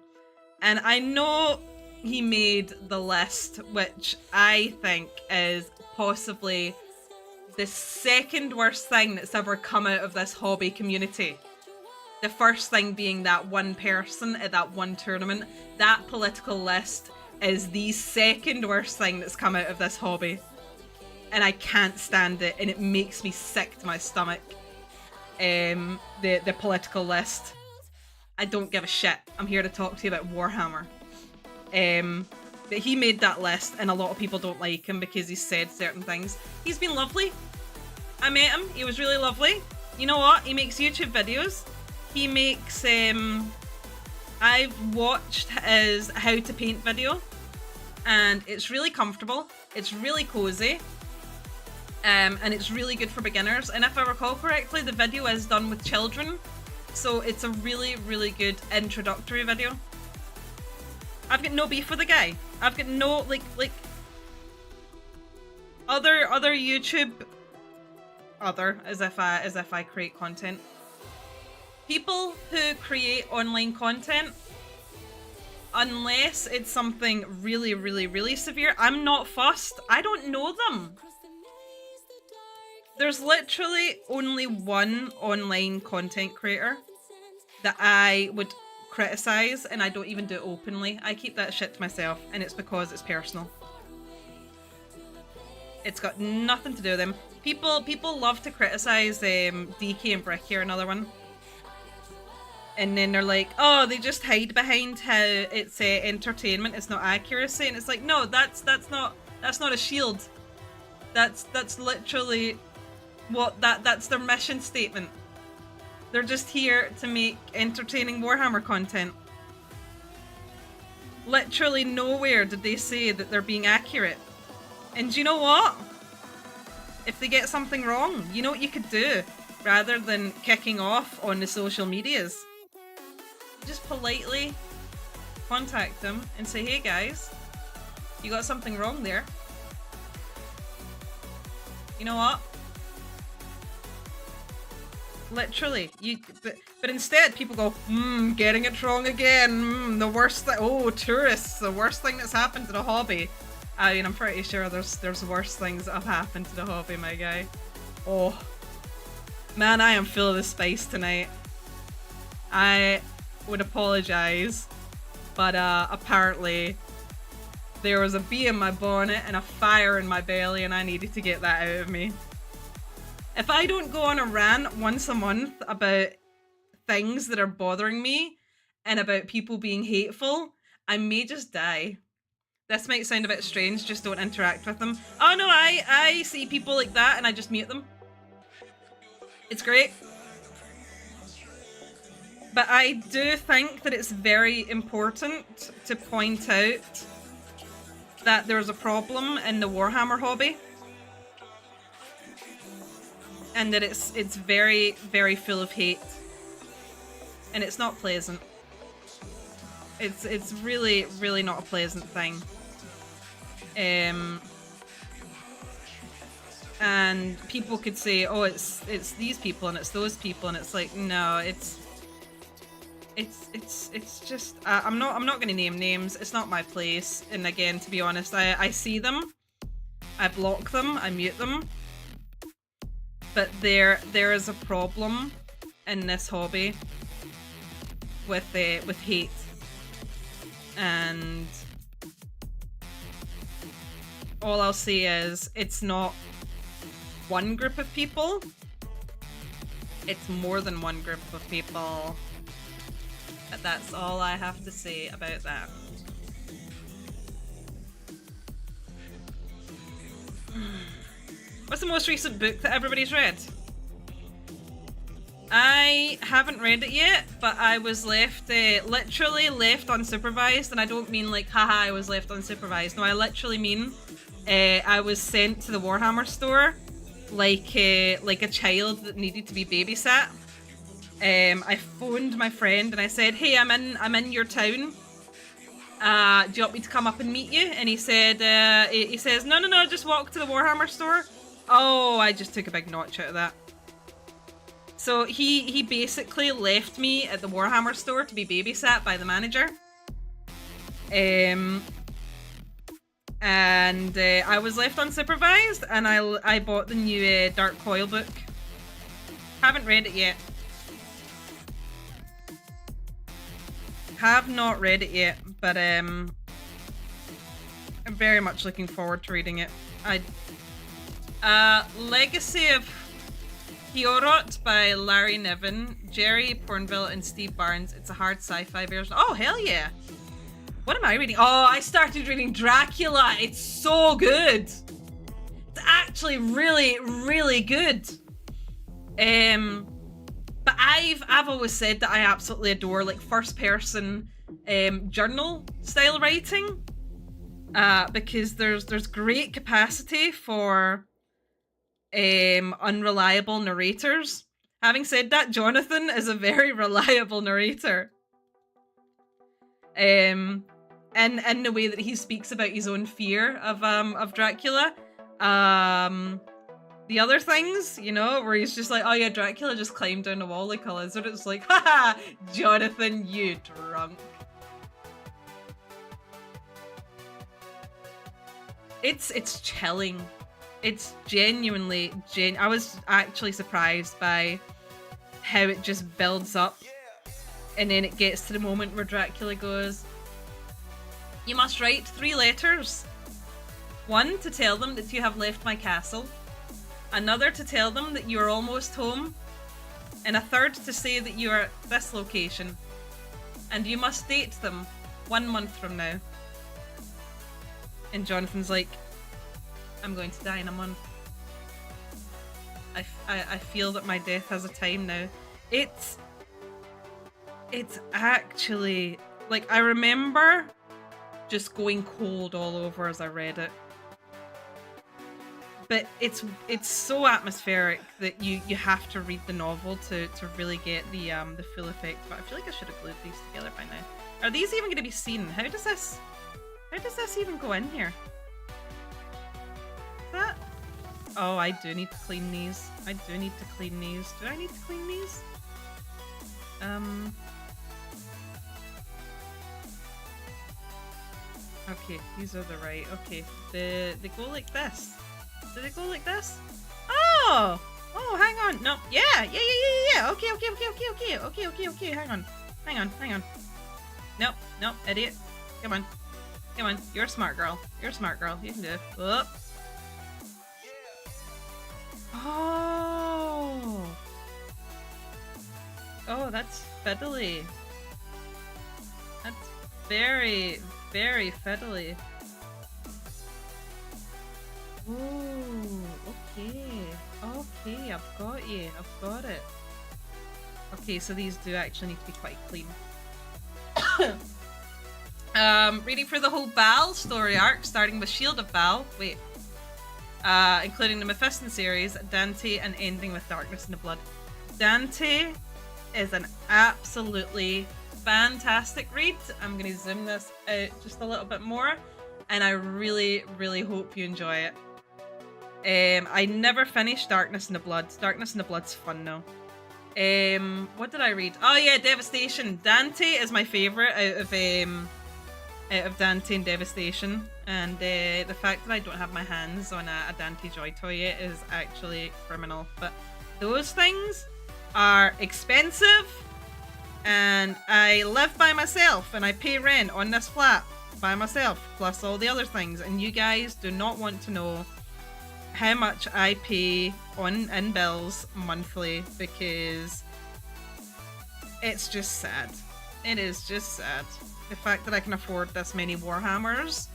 And I know he made the list, which I think is possibly the second worst thing that's ever come out of this hobby community. The first thing being that one person at that one tournament. That political list is the second worst thing that's come out of this hobby. And I can't stand it, and it makes me sick to my stomach. The political list. I don't give a shit. I'm here to talk to you about Warhammer. But he made that list, and a lot of people don't like him because he's said certain things. He's been lovely. I met him. He was really lovely. You know what? He makes YouTube videos. He makes... I've watched his how to paint video, and it's really comfortable. It's really cozy. And it's really good for beginners. And if I recall correctly, the video is done with children. So it's a really, really good introductory video. I've got no beef with the guy. I've got no, like other YouTube, as if I create content. People who create online content, unless it's something really, really, really severe, I'm not fussed. I don't know them. There's literally only one online content creator that I would criticize, and I don't even do it openly. I keep that shit to myself, and it's because it's personal. It's got nothing to do with them. People love to criticize DK and Bricky, or another one. And then they're like, oh, they just hide behind how it's entertainment, it's not accuracy, and it's like, no, that's not a shield. That's literally what that's their mission statement. They're just here to make entertaining Warhammer content. Literally nowhere did they say that they're being accurate. And do you know what? If they get something wrong, you know what you could do? Rather than kicking off on the social medias, just politely contact them and say, hey guys, you got something wrong there. You know what? Literally, but instead people go, getting it wrong again. The worst thing. Oh, tourists, the worst thing that's happened to the hobby. I mean, I'm pretty sure there's worse things that have happened to the hobby, my guy. Oh, man, I am full of the spice tonight. I would apologize, but apparently there was a bee in my bonnet and a fire in my belly, and I needed to get that out of me. If I don't go on a rant once a month about things that are bothering me and about people being hateful, I may just die. This might sound a bit strange, just don't interact with them. Oh no, I see people like that and I just mute them. It's great. But I do think that it's very important to point out that there's a problem in the Warhammer hobby. And that it's very, very full of hate. And it's not pleasant. It's really, really not a pleasant thing. And people could say, oh, it's these people and it's those people, and it's like, no, it's just I'm not going to name names. It's not my place. And again, to be honest, I see them, I block them, I mute them. But there is a problem in this hobby with hate, and all I'll say is it's not one group of people, it's more than one group of people. But that's all I have to say about that. What's the most recent book that everybody's read? I haven't read it yet, but I was left, literally left unsupervised, and I don't mean like, haha, I was left unsupervised. No, I literally mean I was sent to the Warhammer store like a child that needed to be babysat. I phoned my friend and I said, hey, I'm in your town. Do you want me to come up and meet you? And he said, he says, no, just walk to the Warhammer store. Oh, I just took a big notch out of that. So he basically left me at the Warhammer store to be babysat by the manager. And I was left unsupervised, and I bought the new Dark Coil book. Haven't read it yet. Have not read it yet, but I'm very much looking forward to reading it. Legacy of Heorot by Larry Niven, Jerry Pornville, and Steve Barnes. It's a hard sci-fi version. Oh, hell yeah. What am I reading? Oh, I started reading Dracula. It's so good. It's actually really, really good. But I've always said that I absolutely adore like first-person journal style writing, because there's great capacity for unreliable narrators. Having said that, Jonathan is a very reliable narrator. And in the way that he speaks about his own fear of Dracula. The other things, you know, where he's just like, oh yeah, Dracula just climbed down the wall like a lizard. It's like, haha, Jonathan, you drunk. It's chilling. It's genuinely, I was actually surprised by how it just builds up. And then it gets to the moment where Dracula goes, you must write 3 letters. 1 to tell them that you have left my castle. Another to tell them that you are almost home. And a third to say that you are at this location. And you must date them 1 month from now. And Jonathan's like, I'm going to die in a month. I feel that my death has a time now. It's actually like I remember just going cold all over as I read it. But it's so atmospheric that you have to read the novel to really get the full effect. But I feel like I should have glued these together by now. Are these even going to be seen? How does this even go in here? Is that? Oh, I do need to clean these. I do need to clean these. Do I need to clean these? Okay, these are the right. Okay, they go like this. Do they go like this? Oh! Oh, hang on. No, yeah. Okay. Hang on. Nope, idiot. Come on. You're a smart girl. You can do it. Oh. Oh, that's fiddly. That's very, very fiddly. Ooh, okay, I've got you. I've got it. Okay, so these do actually need to be quite clean. Reading for the whole Baal story arc, starting with Shield of Baal. Wait. Including the Mephiston series, Dante, and ending with Darkness in the Blood. Dante is an absolutely fantastic read. I'm going to zoom this out just a little bit more, and I really, really hope you enjoy it. I never finished Darkness in the Blood. Darkness in the Blood's fun though. What did I read? Oh yeah, Devastation. Dante is my favorite out of Dante and Devastation, and the fact that I don't have my hands on a Dante Joy Toy yet is actually criminal. But those things are expensive, and I live by myself, and I pay rent on this flat by myself, plus all the other things, and you guys do not want to know how much I pay in bills monthly, because it's just sad. It is just sad. The fact that I can afford this many Warhammers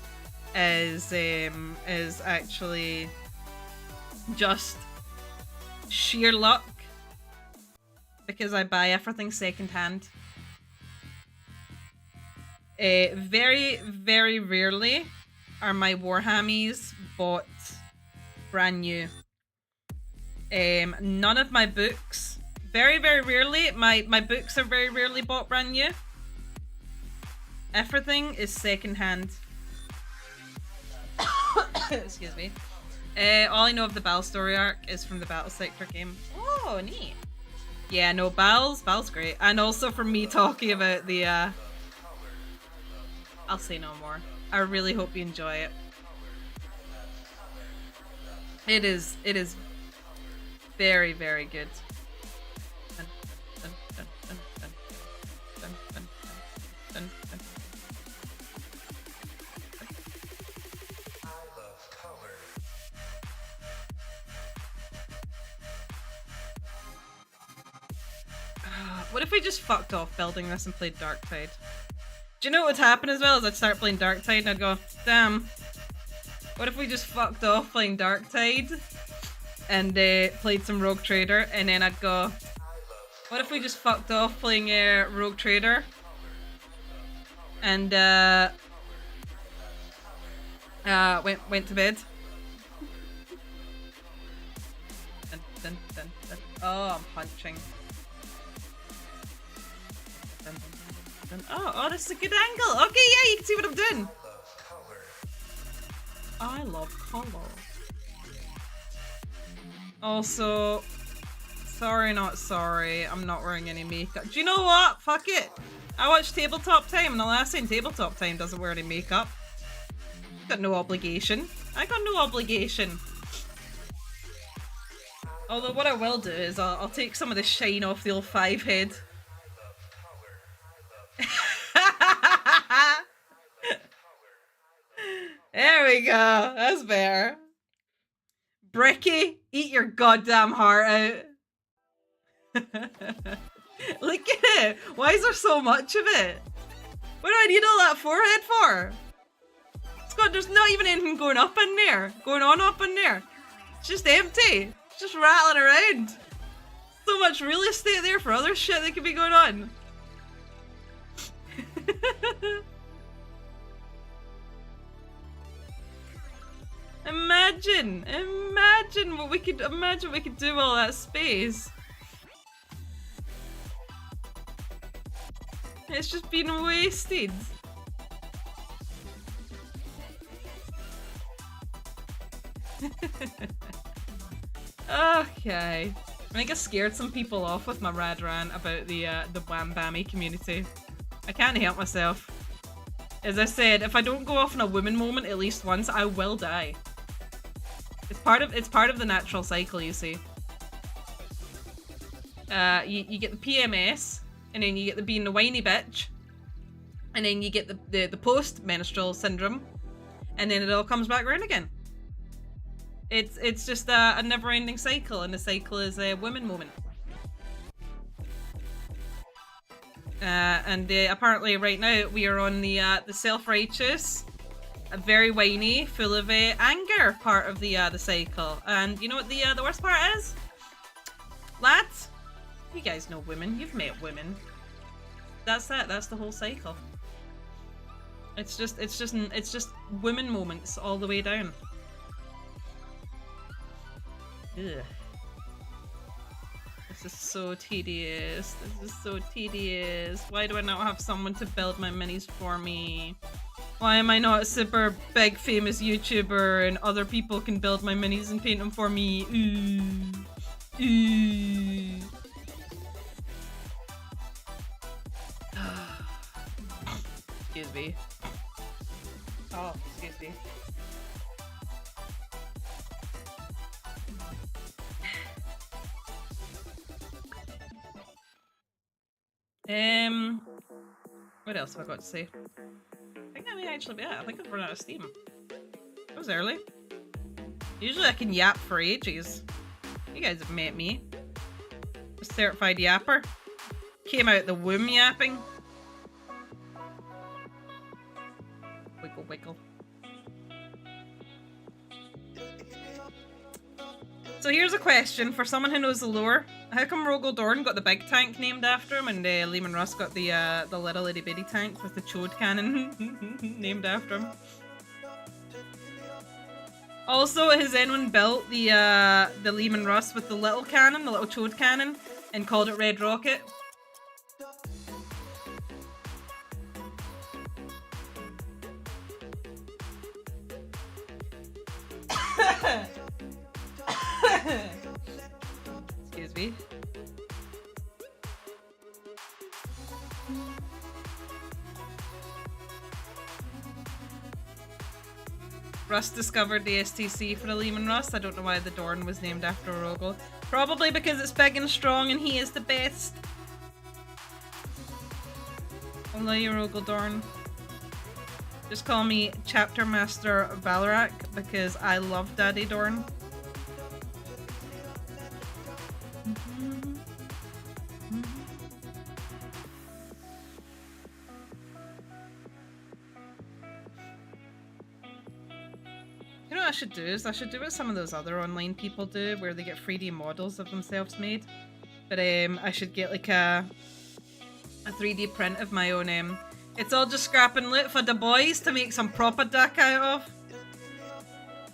is actually just sheer luck, because I buy everything secondhand. Very, very rarely are my Warhammies bought brand new. None of my books, very, very rarely, my books are very rarely bought brand new. Everything is secondhand. Excuse me. All I know of the Baal story arc is from the Battle Sector game. Oh, neat. Yeah, no, Baal's great. And also from me talking about the, I'll say no more. I really hope you enjoy it. It is very, very good. What if we just fucked off building this and played Darktide? Do you know what would happen as well? Is I'd start playing Darktide and I'd go, damn. What if we just fucked off playing Darktide and played some Rogue Trader, and then I'd go, what if we just fucked off playing Rogue Trader and went to bed? Oh, I'm punching. Oh, this is a good angle. Okay, yeah, you can see what I'm doing. I love color. Also, sorry, not sorry. I'm not wearing any makeup. Do you know what? Fuck it. I watch Tabletop Time, and the last time Tabletop Time doesn't wear any makeup. Got no obligation. I got no obligation. Although what I will do is I'll take some of the shine off the old 5 head. There we go. That's better. Bricky, eat your goddamn heart out. Look at it. Why is there so much of it? What do I need all that forehead for? Scott, there's not even anything going up in there. Going on up in there. It's just empty. It's just rattling around. So much real estate there for other shit that could be going on. Imagine what we could do with all that space. It's just been wasted. Okay. I think I scared some people off with my rad rant about the Wham Bammy community. I can't help myself. As I said, if I don't go off in a women moment at least once, I will die. It's part of the natural cycle, you see. You get the PMS, and then you get the being the whiny bitch, and then you get the post-menstrual syndrome, and then it all comes back around again. It's just a never-ending cycle, and the cycle is a women moment. And apparently right now we are on the self-righteous, very whiny, full of anger part of the cycle. And you know what the worst part is? Lads, you guys know women. You've met women. That's it. That's the whole cycle. It's just women moments all the way down. Ugh. This is so tedious. This is so tedious. Why do I not have someone to build my minis for me? Why am I not a super big famous YouTuber and other people can build my minis and paint them for me? Ooh. Ooh. Excuse me. Oh, excuse me. What else have I got to say? I think I may actually be. Yeah, I think I've run out of steam. That was early. Usually I can yap for ages. You guys have met me. A certified yapper. Came out the womb yapping. Wiggle wiggle. So here's a question for someone who knows the lore. How come Rogel Dorn got the big tank named after him and Leman Russ got the little itty bitty tank with the chode cannon named after him? Also, has anyone built the Leman Russ with the little cannon, the little chode cannon, and called it Red Rocket? Excuse me. Russ discovered the STC for the Leman Russ. I don't know why the Dorn was named after Rogel. Probably because it's big and strong and he is the best. I love you, Rogel Dorn. Just call me Chapter Master Valrak because I love Daddy Dorn. You know what I should do is I should do what some of those other online people do where they get 3D models of themselves made. But I should get like a 3D print of my own it's all just scrap and loot for the boys to make some proper duck out of.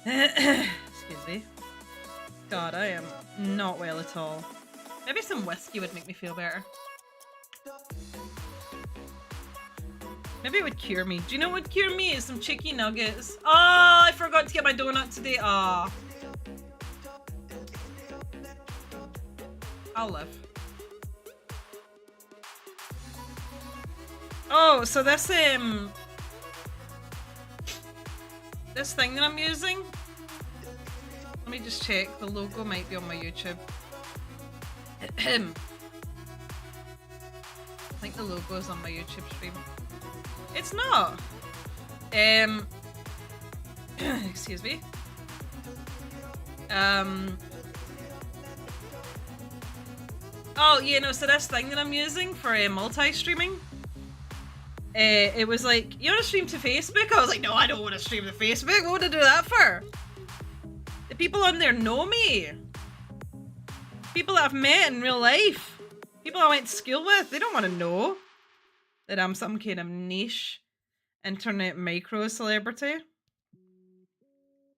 Excuse me. God, I am not well at all. Maybe some whiskey would make me feel better. Maybe it would cure me. Do you know what would cure me? Is some chicken nuggets. Oh, I forgot to get my donut today. Oh. I'll live. Oh, so this thing that I'm using. Let me just check. The logo might be on my YouTube. I think the logo is on my YouTube stream. It's not. Excuse me. Oh, yeah, no, so this thing that I'm using for multi-streaming, it was like, you want to stream to Facebook? I was like, no, I don't want to stream to Facebook. What would I do that for? The people on there know me. People that I've met in real life. People I went to school with. They don't want to know that I'm some kind of niche internet micro celebrity.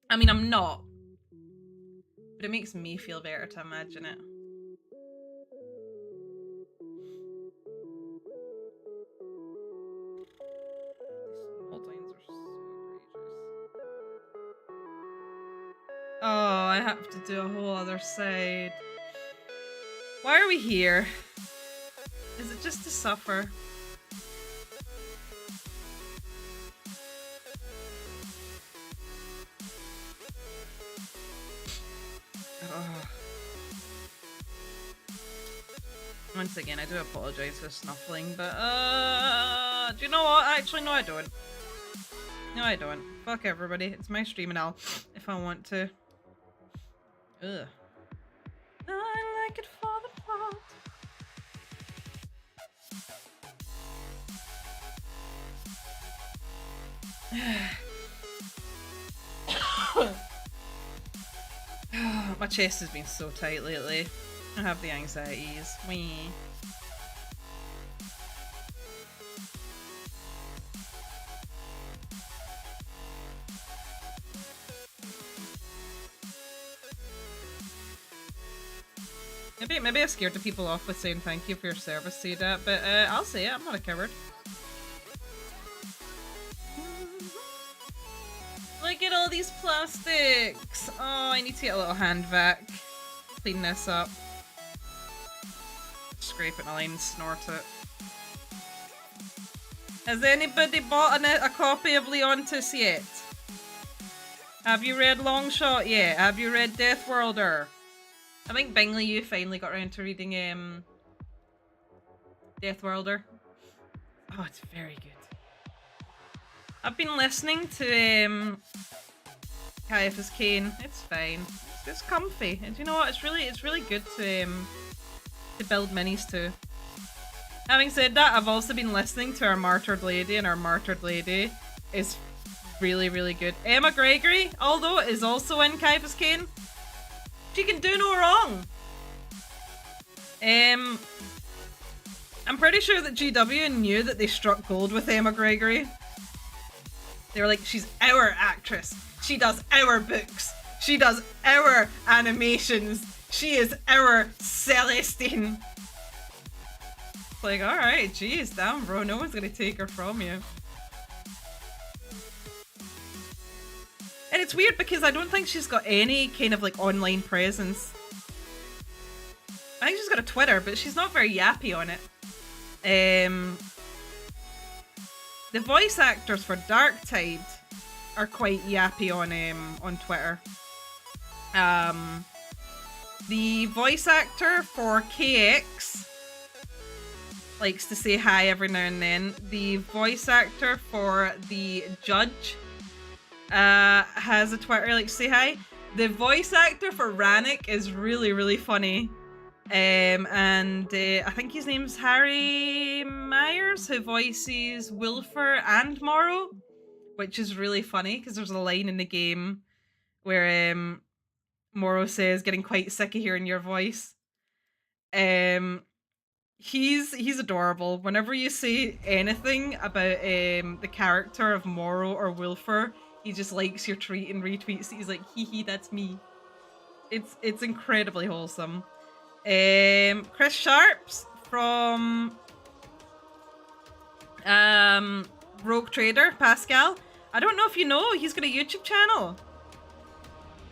I mean, I'm not. But it makes me feel better to imagine it. Oh, I have to do a whole other side. Why are we here? Is it just to suffer? Oh. Once again, I do apologize for snuffling, but do you know what? Actually, no, I don't. No, I don't. Fuck everybody. It's my stream and I'll if I want to. Ugh. I like it for the plot. My chest has been so tight lately. I have the anxieties. Wee. Maybe I scared the people off with saying thank you for your service, say that, but I'll say it. I'm not a coward. Look at all these plastics. Oh, I need to get a little hand vac. Clean this up. Scrape it in a line and snort it. Has anybody bought a copy of Leontis yet? Have you read Longshot yet? Have you read Death Worlder? I think Bingley, you finally got around to reading Death Worlder. Oh, it's very good. I've been listening to Caiaphas Cain. It's fine. It's comfy. And you know what? It's really good to build minis to. Having said that, I've also been listening to Our Martyred Lady, and Our Martyred Lady is really, really good. Emma Gregory, although, is also in Caiaphas Cain. She can do no wrong. I'm pretty sure that GW knew that they struck gold with Emma Gregory. They were like, she's our actress. She does our books. She does our animations. She is our Celestine. It's like, alright, geez, damn bro, no one's gonna take her from you. And it's weird because I don't think she's got any kind of like online presence. I think she's got a Twitter, but she's not very yappy on it. The voice actors for Darktide are quite yappy on Twitter. The voice actor for KX likes to say hi every now and then. The voice actor for the Judge has a Twitter, like, say hi. The voice actor for Rannick is really, really funny. And I think his name's Harry Myers, who voices Wilfer and Morrow, which is really funny because there's a line in the game where Morrow says, "Getting quite sick of hearing your voice." He's adorable. Whenever you say anything about the character of Morrow or Wilfer, he just likes your tweet and retweets it. He's like, hee hee, that's me. It's incredibly wholesome. Chris Sharps from Rogue Trader, Pascal. I don't know if you know, he's got a YouTube channel.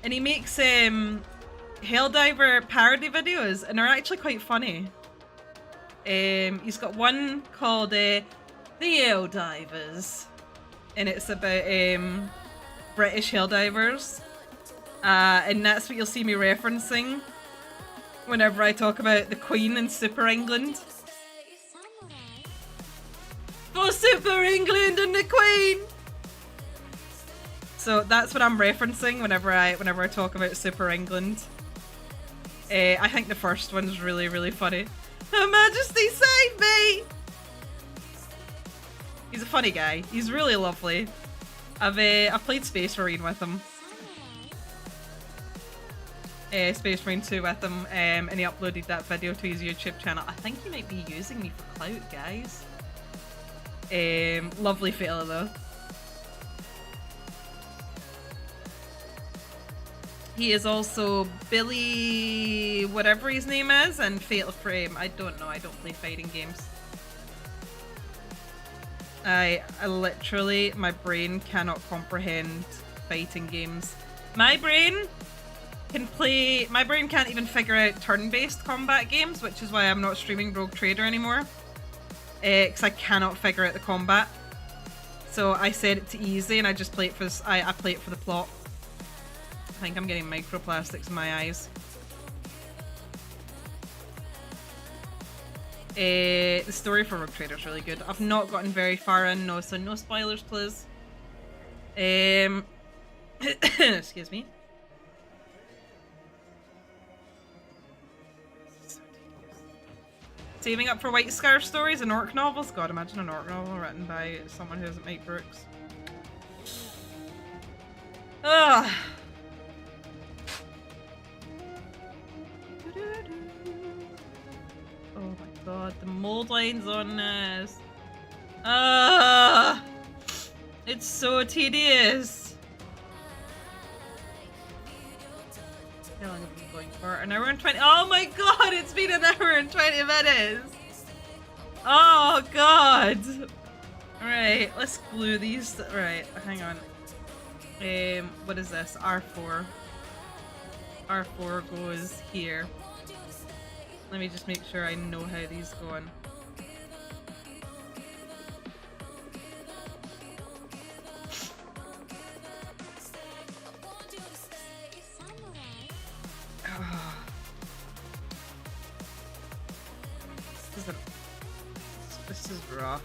And he makes Helldiver parody videos, and they're actually quite funny. He's got one called The Helldivers, and it's about British Helldivers. And that's what you'll see me referencing whenever I talk about the Queen and Super England. For Super England and the Queen! So that's what I'm referencing whenever I talk about Super England. I think the first one's really, really funny. Her Majesty save me! He's a funny guy. He's really lovely. I've played Space Marine with him. Space Marine 2 with him, and he uploaded that video to his YouTube channel. I think he might be using me for clout, guys. Lovely fella though. He is also Billy, whatever his name is, and Fatal Frame. I don't know. I don't play fighting games. I literally, my brain cannot comprehend fighting games. My brain can't even figure out turn-based combat games, which is why I'm not streaming Rogue Trader anymore. Because I cannot figure out the combat. So I set it to easy and I just play it for this. I play it for the plot. I think I'm getting microplastics in my eyes. The story for Rogue Trader is really good. I've not gotten very far in, no, so no spoilers, please. Excuse me. Saving up for White Scarf stories and orc novels? God, imagine an orc novel written by someone who isn't Mike Brooks. Ugh. Oh my god, the mold lines on this. It's so tedious. How long have we been going for? An hour and 20. Oh my god, it's been an hour and 20 minutes. Oh god. Alright, let's glue these. Right, hang on. What is this? R4. R4 goes here. Let me just make sure I know how these go on. This is rough.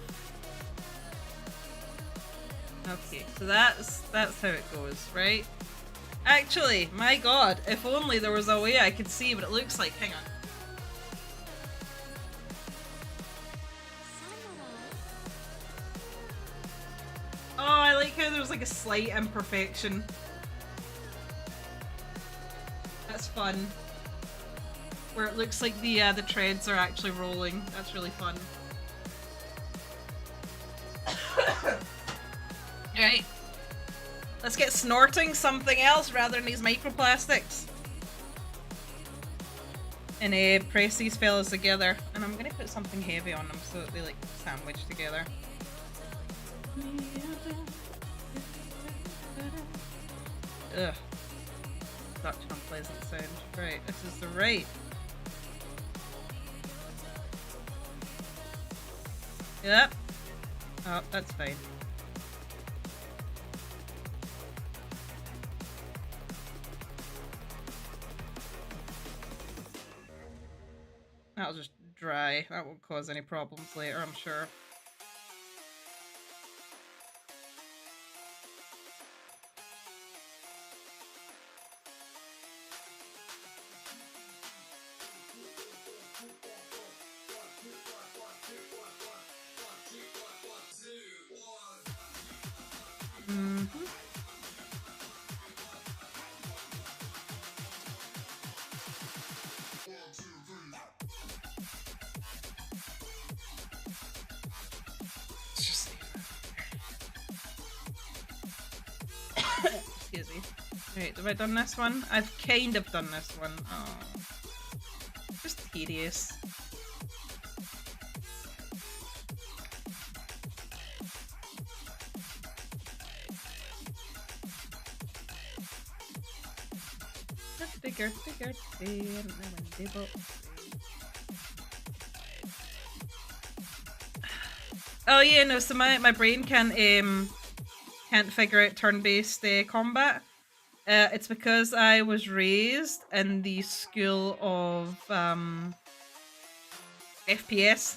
Okay, so that's how it goes, right? Actually, my god, if only there was a way I could see what it looks like. Hang on. Oh, I like how there's like a slight imperfection. That's fun. Where it looks like the treads are actually rolling. That's really fun. Alright. Let's get snorting something else rather than these microplastics. And press these fellas together. And I'm gonna put something heavy on them so that they like sandwich together. Ugh. Such an unpleasant sound. Right, this is the right. Yep. Oh, that's fine. That'll just dry. That won't cause any problems later, I'm sure. Excuse me. Right, have I done this one? I've kind of done this one. Oh. Just tedious. Bigger. Oh yeah, no, so my brain can't figure out turn-based combat. It's because I was raised in the school of FPS.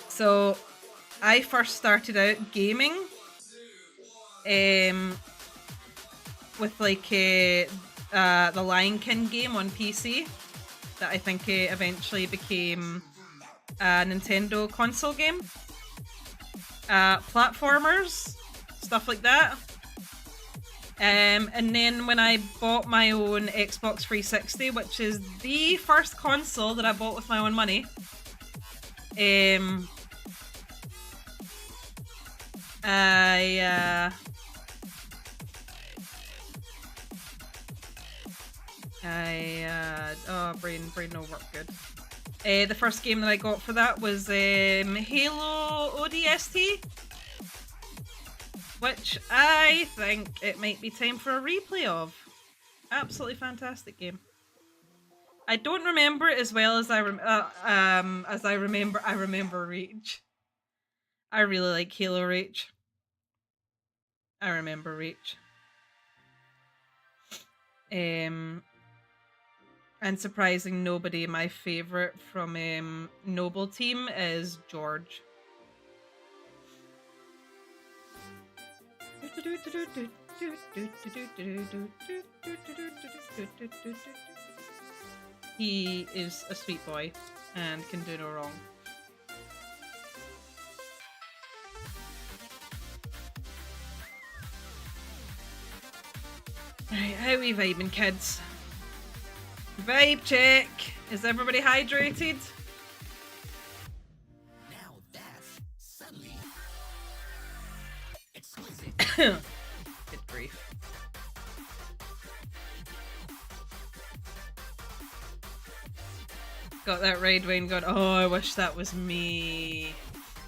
So I first started out gaming with like the Lion King game on PC that I think eventually became a Nintendo console game. Platformers, stuff like that. And then when I bought my own Xbox 360, which is the first console that I bought with my own money, brain no work good. The first game that I got for that was Halo ODST, which I think it might be time for a replay of. Absolutely fantastic game. I don't remember it as well as I remember Reach. I really like Halo Reach. I remember Reach. And surprising nobody, my favorite from Noble Team is George. He is a sweet boy and can do no wrong. Right, how we vibing, kids? Vibe check. Is everybody hydrated? Now that's suddenly exquisite. Good grief. Got that red wine going. Oh, I wish that was me.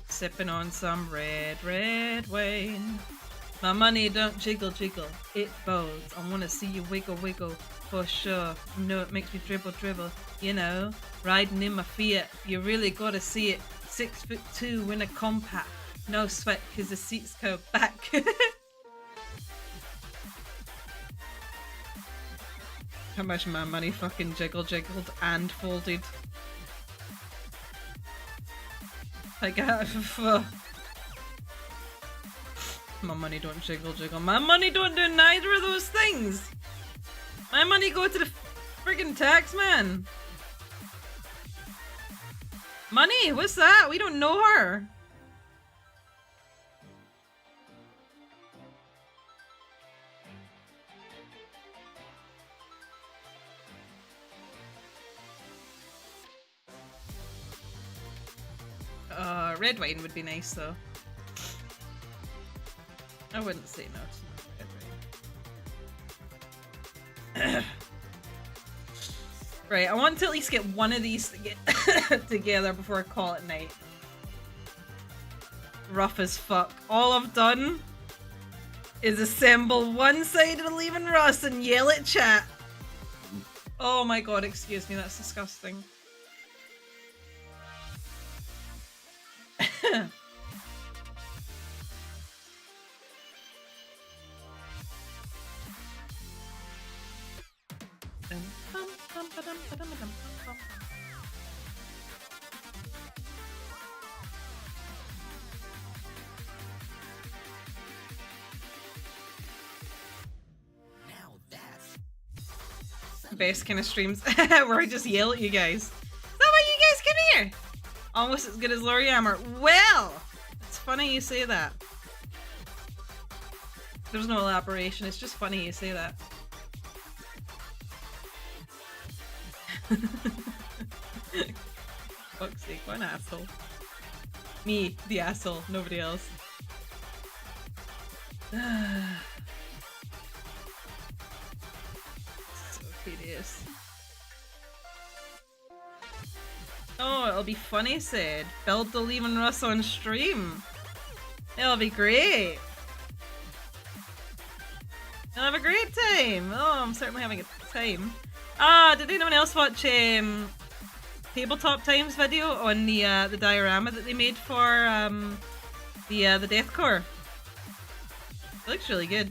Sipping on some red wine. My money don't jiggle, it bows. I wanna see you wiggle, for sure. You know it makes me dribble, you know. Riding in my Fiat, you really gotta see it. 6'2" in a compact. No sweat, cause the seats go back. How much my money fucking jiggled and folded. Like, my money don't jiggle. My money don't do neither of those things. My money go to the friggin' tax man. Money, what's that? We don't know her. Red wine would be nice though. I wouldn't say no to red wine. Right, I want to at least get one of these to get together before I call it night. Rough as fuck. All I've done is assemble one side of the Leman Russ and yell at chat. Oh my god, excuse me, that's disgusting. Best kind of streams where I just yell at you guys. Is that why you guys come here? Almost as good as Lori Hammer. Well, it's funny you say that. There's no elaboration, it's just funny you say that. Fuck's sake, what an asshole. Me, the asshole, nobody else. So tedious. Oh, it'll be funny, Sid. Build the Leman Russ on stream. It'll be great. You'll have a great time. Oh, I'm certainly having a time. Ah, did anyone else watch Tabletop Times video on the diorama that they made for the deathcore? It looks really good.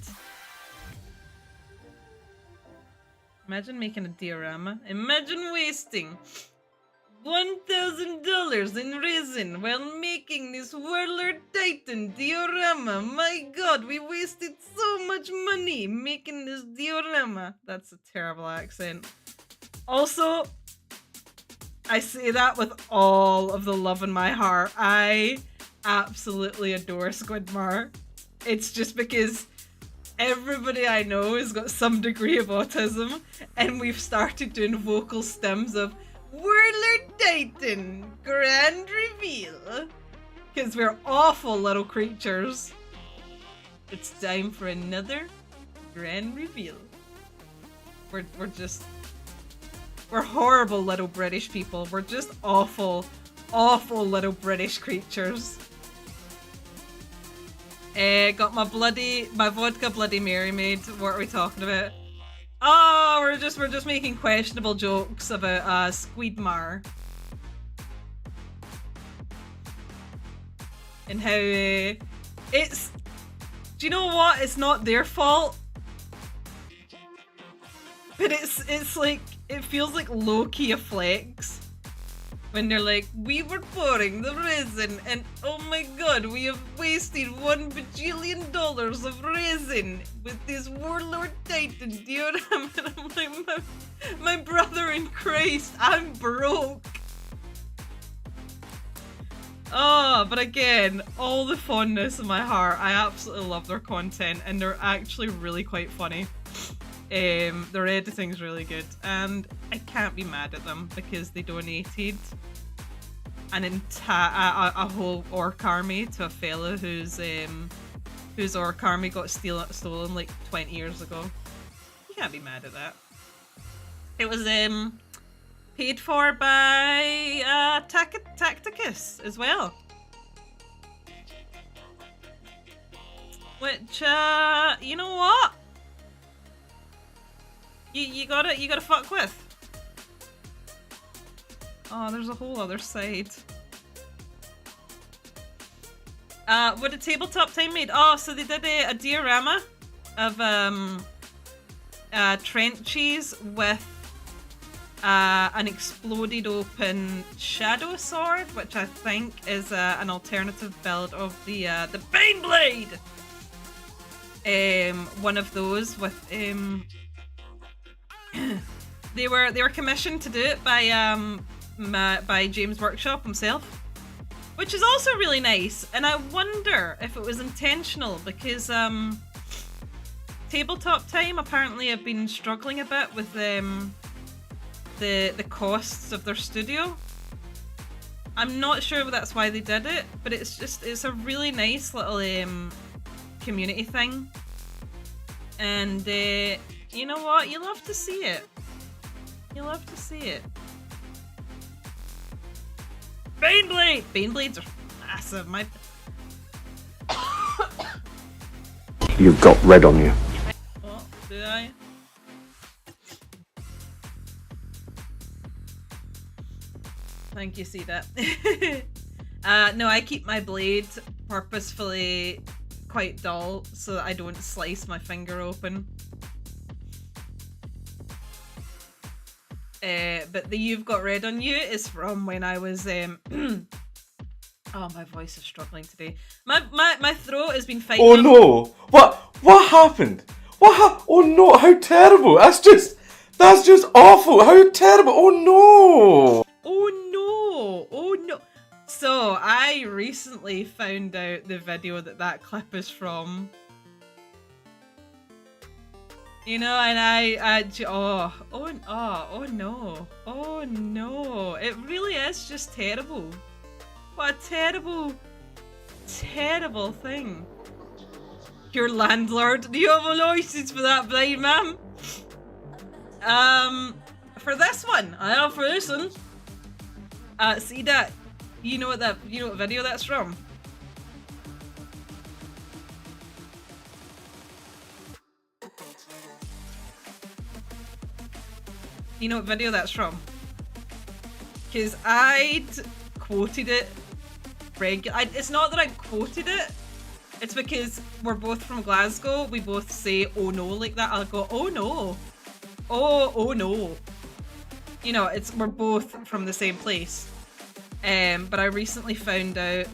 Imagine making a diorama. Imagine wasting $1,000 in resin while making this Warlord Titan diorama. My god, we wasted so much money making this diorama. That's a terrible accent. Also, I say that with all of the love in my heart. I absolutely adore Squidmar. It's just because everybody I know has got some degree of autism, and we've started doing vocal stems of Warlord Titan Grand Reveal. Because we're awful little creatures. It's time for another grand reveal. We're horrible little British people. We're just awful, awful little British creatures. Got my vodka Bloody Mary made. What are we talking about? Oh, we're just making questionable jokes about Squidmar. And how it's... Do you know what? It's not their fault. But it's like... It feels like low-key a flex. When they're like, we were pouring the resin and oh my god, we have wasted $1 bajillion of resin with this Warlord Titan deodorant. And I'm like, my brother in Christ, I'm broke. Oh, but again, all the fondness in my heart. I absolutely love their content and they're actually really quite funny. Their editing's really good and I can't be mad at them because they donated a whole orc army to a fella whose orc army got stolen like 20 years ago. You can't be mad at that. It was paid for by Tacticus as well. Which you know what? You gotta fuck with. Oh, there's a whole other side. What did Tabletop Time made? Oh, so they did a diorama of trenches with an exploded open shadow sword, which I think is an alternative build of the Baneblade. One of those with they were commissioned to do it by James Workshop himself, which is also really nice. And I wonder if it was intentional because Tabletop Time apparently have been struggling a bit with the costs of their studio. I'm not sure if that's why they did it, but it's a really nice little community thing. And you know what? You love to see it. You love to see it. Baneblade! Baneblades are massive. You've got red on you. Oh, did I? Thank you, see that. No, I keep my blade purposefully quite dull so that I don't slice my finger open. But the You've Got Red on You is from when I was oh, my voice is struggling today. My throat has been fighting. Oh no! What happened? Oh no! How terrible! That's just awful! How terrible! Oh no! Oh no! Oh no! So I recently found out the video that clip is from. You know, and oh no, it really is just terrible. What a terrible, terrible thing. Your landlord, do you have a license for that, blind ma'am? For this one, I have for this one. See that? You know what video that's from? You know what video that's from? Because I'd quoted it it's not that I quoted it, it's because we're both from Glasgow. We both say oh no like that. I'll go oh no. Oh no. You know, we're both from the same place. But I recently found out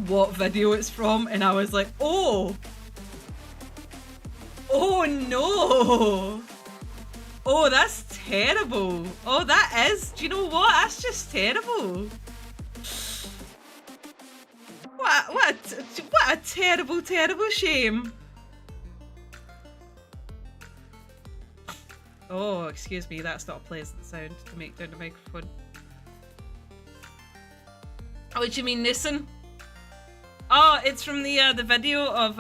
what video it's from and I was like, oh no. Oh, that's terrible. Oh, that is. Do you know what? That's just terrible. What a terrible, terrible shame. Oh, excuse me, that's not a pleasant sound to make down the microphone. Oh, what do you mean, Nissan? Oh, it's from the video of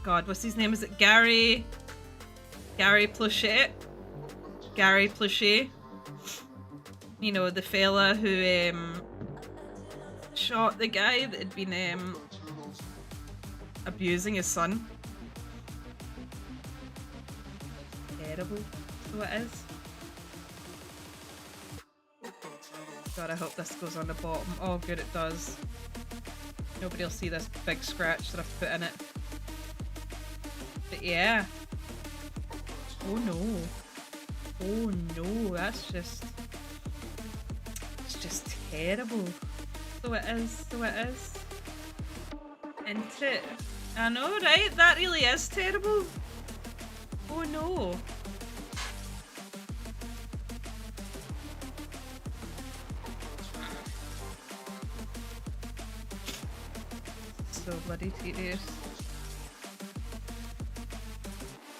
God, what's his name? Is it Gary Pluchet? Gary Pluchet. You know, the fella who shot the guy that had been abusing his son. Terrible. So it is. God, I hope this goes on the bottom. Oh, good, it does. Nobody will see this big scratch that I've put in it. But yeah. Oh no. Oh no, that's just... It's just terrible. So it is, so it is. Isn't it? I know, right? That really is terrible. Oh no. So bloody tedious.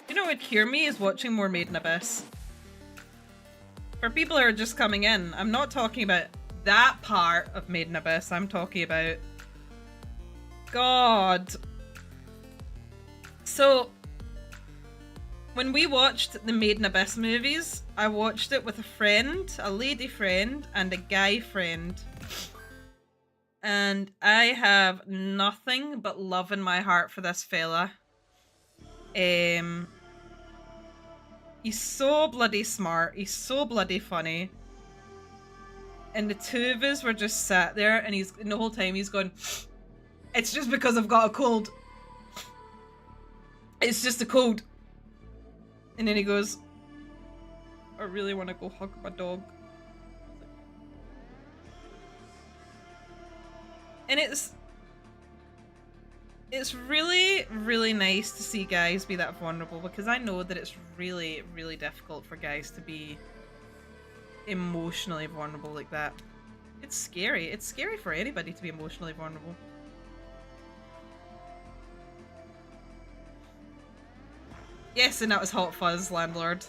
You know what would cure me is watching more Made in Abyss. For people who are just coming in, I'm not talking about that part of Made in Abyss, I'm talking about... God. So, when we watched the Made in Abyss movies, I watched it with a friend, a lady friend, and a guy friend. And I have nothing but love in my heart for this fella. He's so bloody smart. He's so bloody funny. And the two of us were just sat there, and the whole time he's going, "It's just because I've got a cold. It's just a cold." And then he goes, "I really want to go hug my dog." And it's really, really nice to see guys be that vulnerable, because I know that it's really, really difficult for guys to be emotionally vulnerable like that. It's scary. It's scary for anybody to be emotionally vulnerable. Yes, and that was Hot Fuzz, landlord.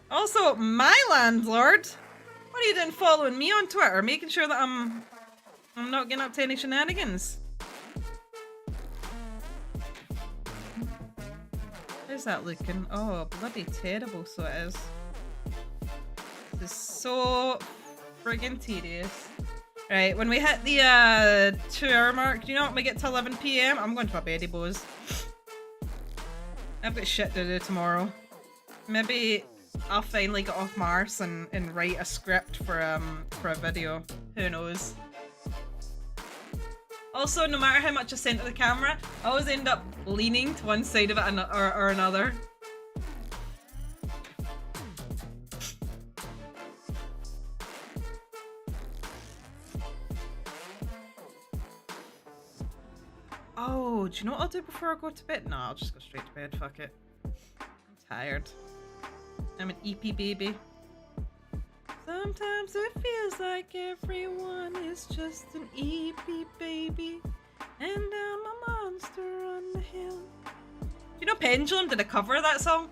Also, my landlord! What are you doing following me on Twitter? Making sure that I'm not getting up to any shenanigans. How's that looking? Oh, bloody terrible, so it is. This is so friggin' tedious. Right, when we hit the 2-hour mark, do you know when we get to 11 PM? I'm going to my beddy bows. I've got shit to do tomorrow. Maybe I'll finally get off Mars and write a script for a video. Who knows? Also, no matter how much I center the camera, I always end up leaning to one side of it or another. Oh, do you know what I'll do before I go to bed? No, I'll just go straight to bed, fuck it. I'm tired. I'm an EP baby. Sometimes it feels like everyone is just an EP baby. And I'm a monster on the hill. Do you know Pendulum did a cover of that song?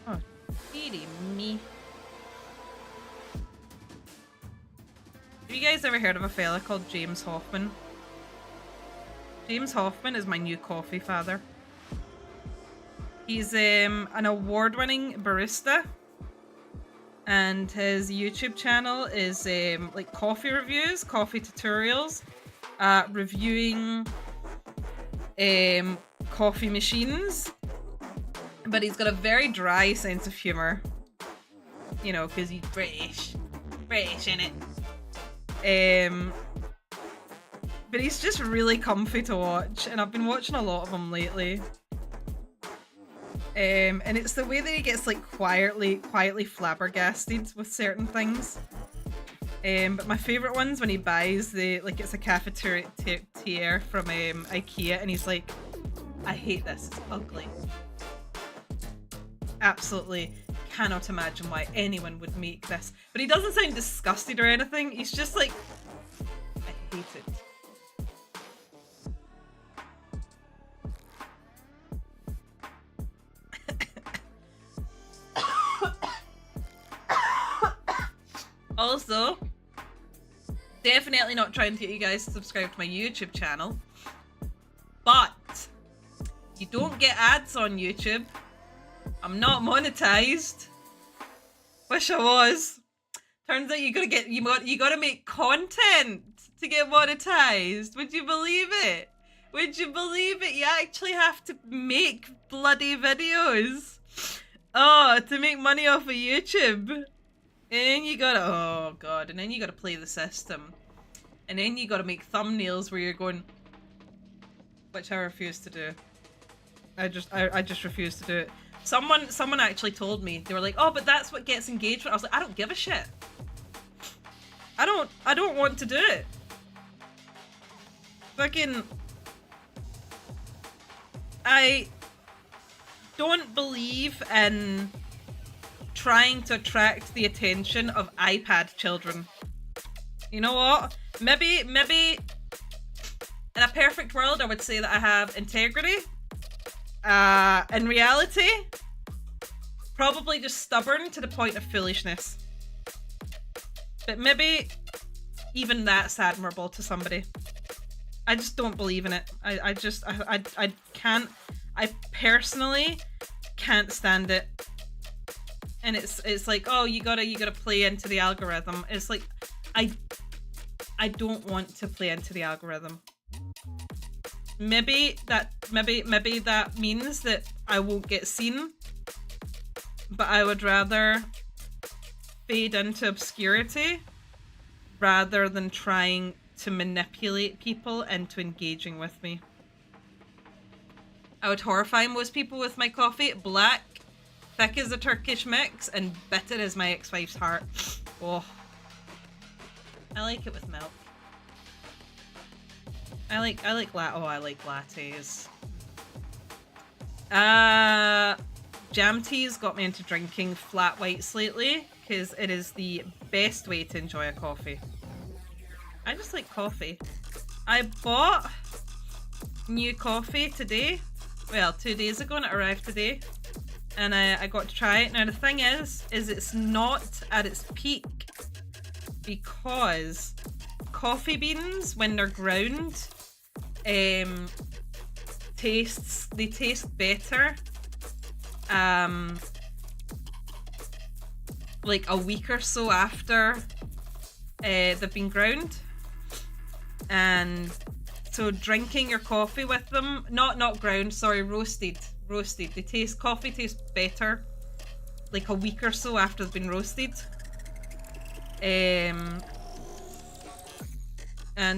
Oh, dearie me. Have you guys ever heard of a fella called James Hoffman? James Hoffman is my new coffee father. He's an award-winning barista, and his YouTube channel is like coffee reviews, coffee tutorials, reviewing coffee machines. But he's got a very dry sense of humor, you know, because he's British innit? But he's just really comfy to watch, and I've been watching a lot of him lately. And it's the way that he gets like quietly flabbergasted with certain things. But my favourite one's when he buys it's a cafetiere from IKEA, and he's like, "I hate this, it's ugly. Absolutely cannot imagine why anyone would make this. But he doesn't sound disgusted or anything. He's just like, I hate it. Also, definitely not trying to get you guys to subscribe to my YouTube channel, but you don't get ads on YouTube. I'm not monetized. Wish I was. Turns out you gotta make content to get monetized. Would you believe it? Would you believe it? You actually have to make bloody videos. Oh, to make money off of YouTube. And you gotta, oh god, and then you gotta play the system. And then you gotta make thumbnails where you're going, which I refuse to do. I just refuse to do it. Someone actually told me, they were like, oh, but that's what gets engagement. I was like, I don't give a shit. I don't want to do it. Fucking, I don't believe in trying to attract the attention of iPad children. You know what? Maybe in a perfect world I would say that I have integrity. In reality, probably just stubborn to the point of foolishness. But maybe even that's admirable to somebody. I just don't believe in it. I can't, I personally can't stand it. And it's like, oh, you gotta play into the algorithm. It's like, I don't want to play into the algorithm. Maybe that means that I won't get seen, but I would rather fade into obscurity rather than trying to manipulate people into engaging with me. I would horrify most people with my coffee. Black, thick as a Turkish mix, and bitter as my ex-wife's heart. Oh. I like it with milk. I like lattes. Jam tea's got me into drinking flat whites lately, because it is the best way to enjoy a coffee. I just like coffee. I bought new coffee today. Well, 2 days ago, and it arrived today. And I got to try it. Now the thing is it's not at its peak, because coffee beans, when they're ground, taste better like a week or so after they've been ground. And so drinking your coffee with them, not ground, sorry, roasted. Coffee tastes better like a week or so after they've been roasted. And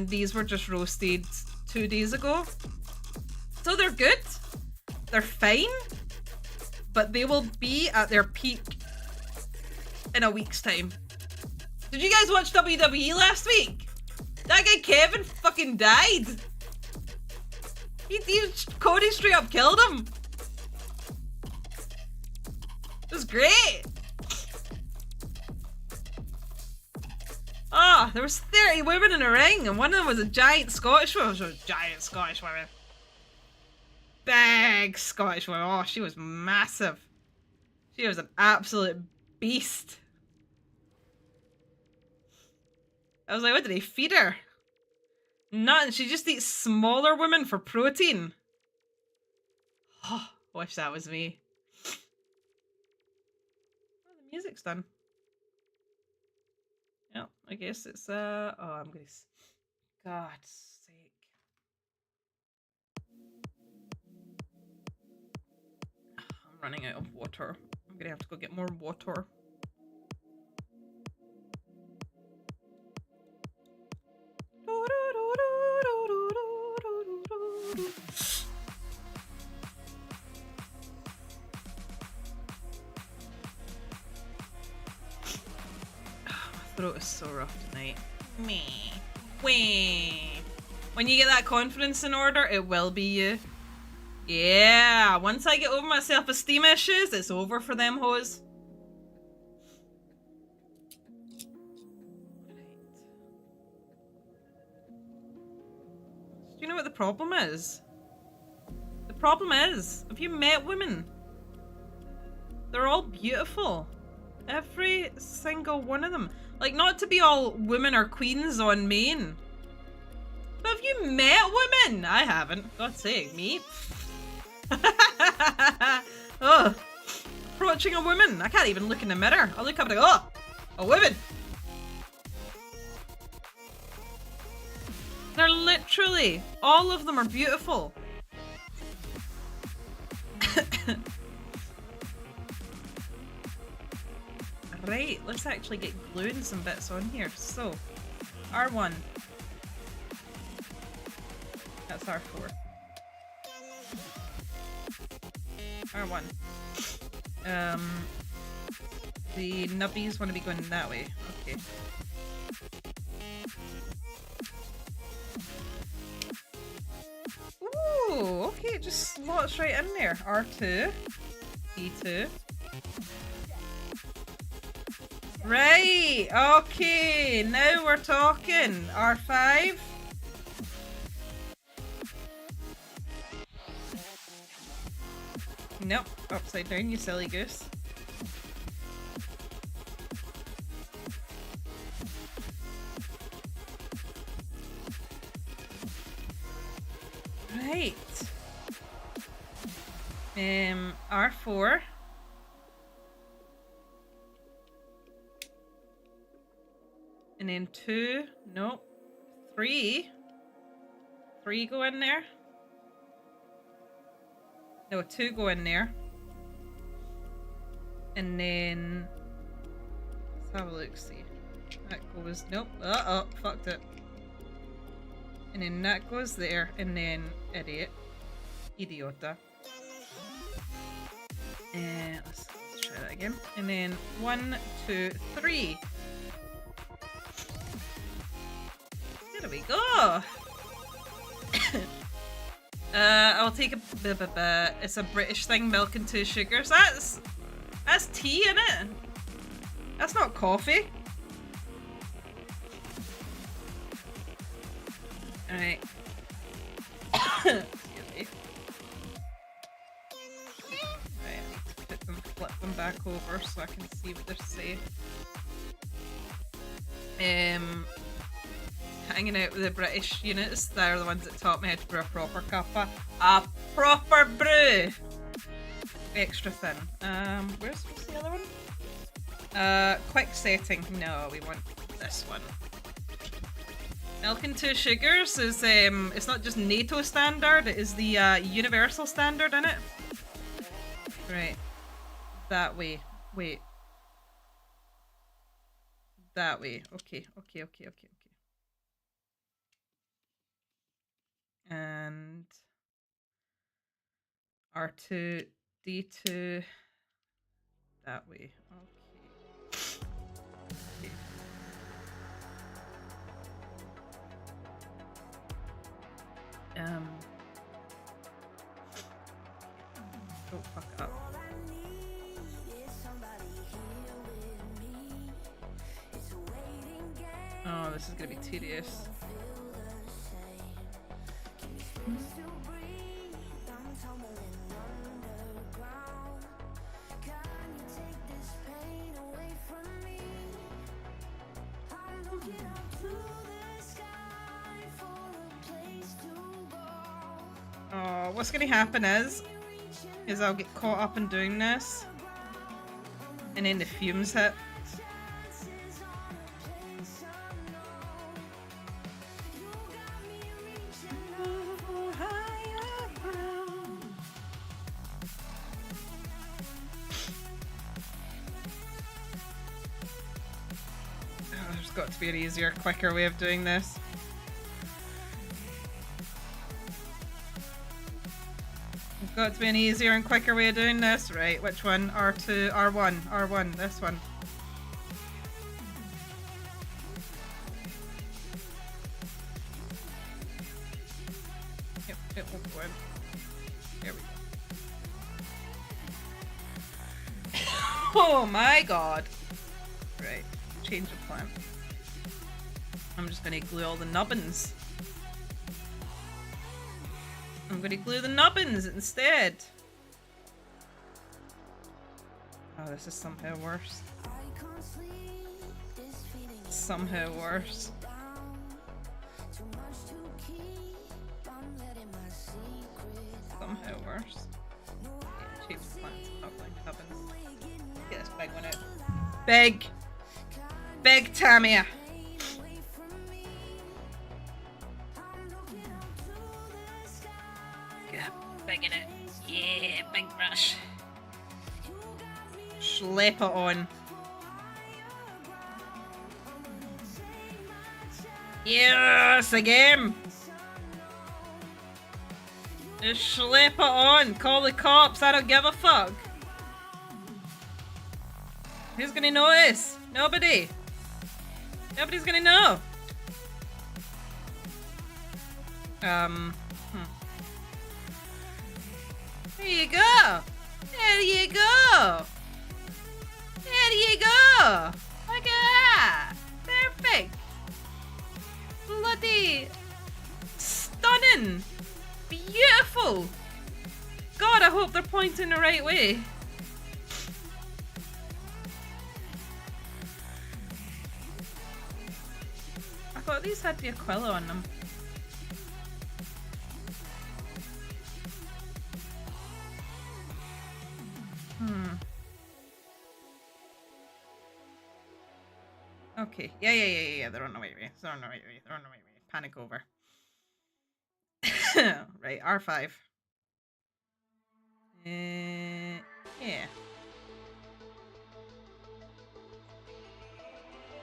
these were just roasted 2 days ago. So they're good. They're fine. But they will be at their peak in a week's time. Did you guys watch WWE last week? That guy Kevin fucking died. Cody straight up killed him. It was great. Ah, there was 30 women in a ring, and one of them was a giant Scottish woman. She was a giant Scottish woman. Big Scottish woman. Oh, she was massive. She was an absolute beast. I was like, what did they feed her? Nothing. She just eats smaller women for protein. Oh, wish that was me. Oh, the music's done. Yeah, I guess it's, oh, I'm gonna, God's sake. I'm running out of water. I'm gonna have to go get more water. My throat is so rough tonight. Me. Wee. When you get that confidence in order, it will be you. Yeah, once I get over my self-esteem issues, it's over for them hoes. Do you know what the problem is? The problem is, have you met women? They're all beautiful. Every single one of them. Like, not to be all women are queens on main. But have you met women? I haven't. God's sake, me. Oh, approaching a woman. I can't even look in the mirror. I'll look up and go, oh, a woman. They're literally, all of them are beautiful. Right, let's actually get gluing some bits on here. So, R1. That's R4. R1. The nubbies want to be going that way. Okay. Ooh, okay, it just slots right in there. R2. E2. Right, okay, now we're talking. R5. Nope, upside down, you silly goose. Right. R4. And then 2, nope. 3. 3 go in there. No, 2 go in there. And then let's have a look, see. That goes, nope. Uh-oh, fucked it. And then that goes there, and then idiot. Idiota. And let's try that again. And then 1, 2, 3. There we go. I'll take a it's a British thing, milk and 2 sugars. That's tea, innit? That's not coffee. Alright. Excuse me. Right, I need to flip them back over so I can see what they're saying. Hanging out with the British units, they're the ones that taught me how to brew a proper cuppa. A proper brew! Extra thin. Where's the other one? Quick setting. No, we want this one. Milk and 2 sugars is, it's not just NATO standard, it is the universal standard, innit? Right. That way. Wait. That way. Okay. And R2, D2, that way. Okay. Don't fuck up. Oh, this is gonna be tedious. Oh, what's gonna happen is I'll get caught up in doing this, and then the fumes hit. There's got to be an easier, quicker way of doing this. There's got to be an easier and quicker way of doing this. Right, which one? R2, R1, R1, this one. Yep, it won't go in. There we go. Oh my god. Right, change of plan. I'm just gonna glue all the nubbins. I'm gonna glue the nubbins instead. Oh, this is somehow worse. Somehow worse. Somehow worse. Yeah, cheap plants, not going nubbins. Get this big one out. Big! Big Tamia! Get big in it. Yeah, big brush. Slap it on. Yes, again! Just slap it on. Call the cops. I don't give a fuck. Who's gonna notice? Nobody. Nobody's gonna know. There you go. There you go. There you go. Look at that. Perfect. Bloody stunning. Beautiful. God, I hope they're pointing the right way. I thought these had the Aquila on them. Okay. Yeah. They're on the right way. They're on the right way. Panic over. Right, R5. Yeah.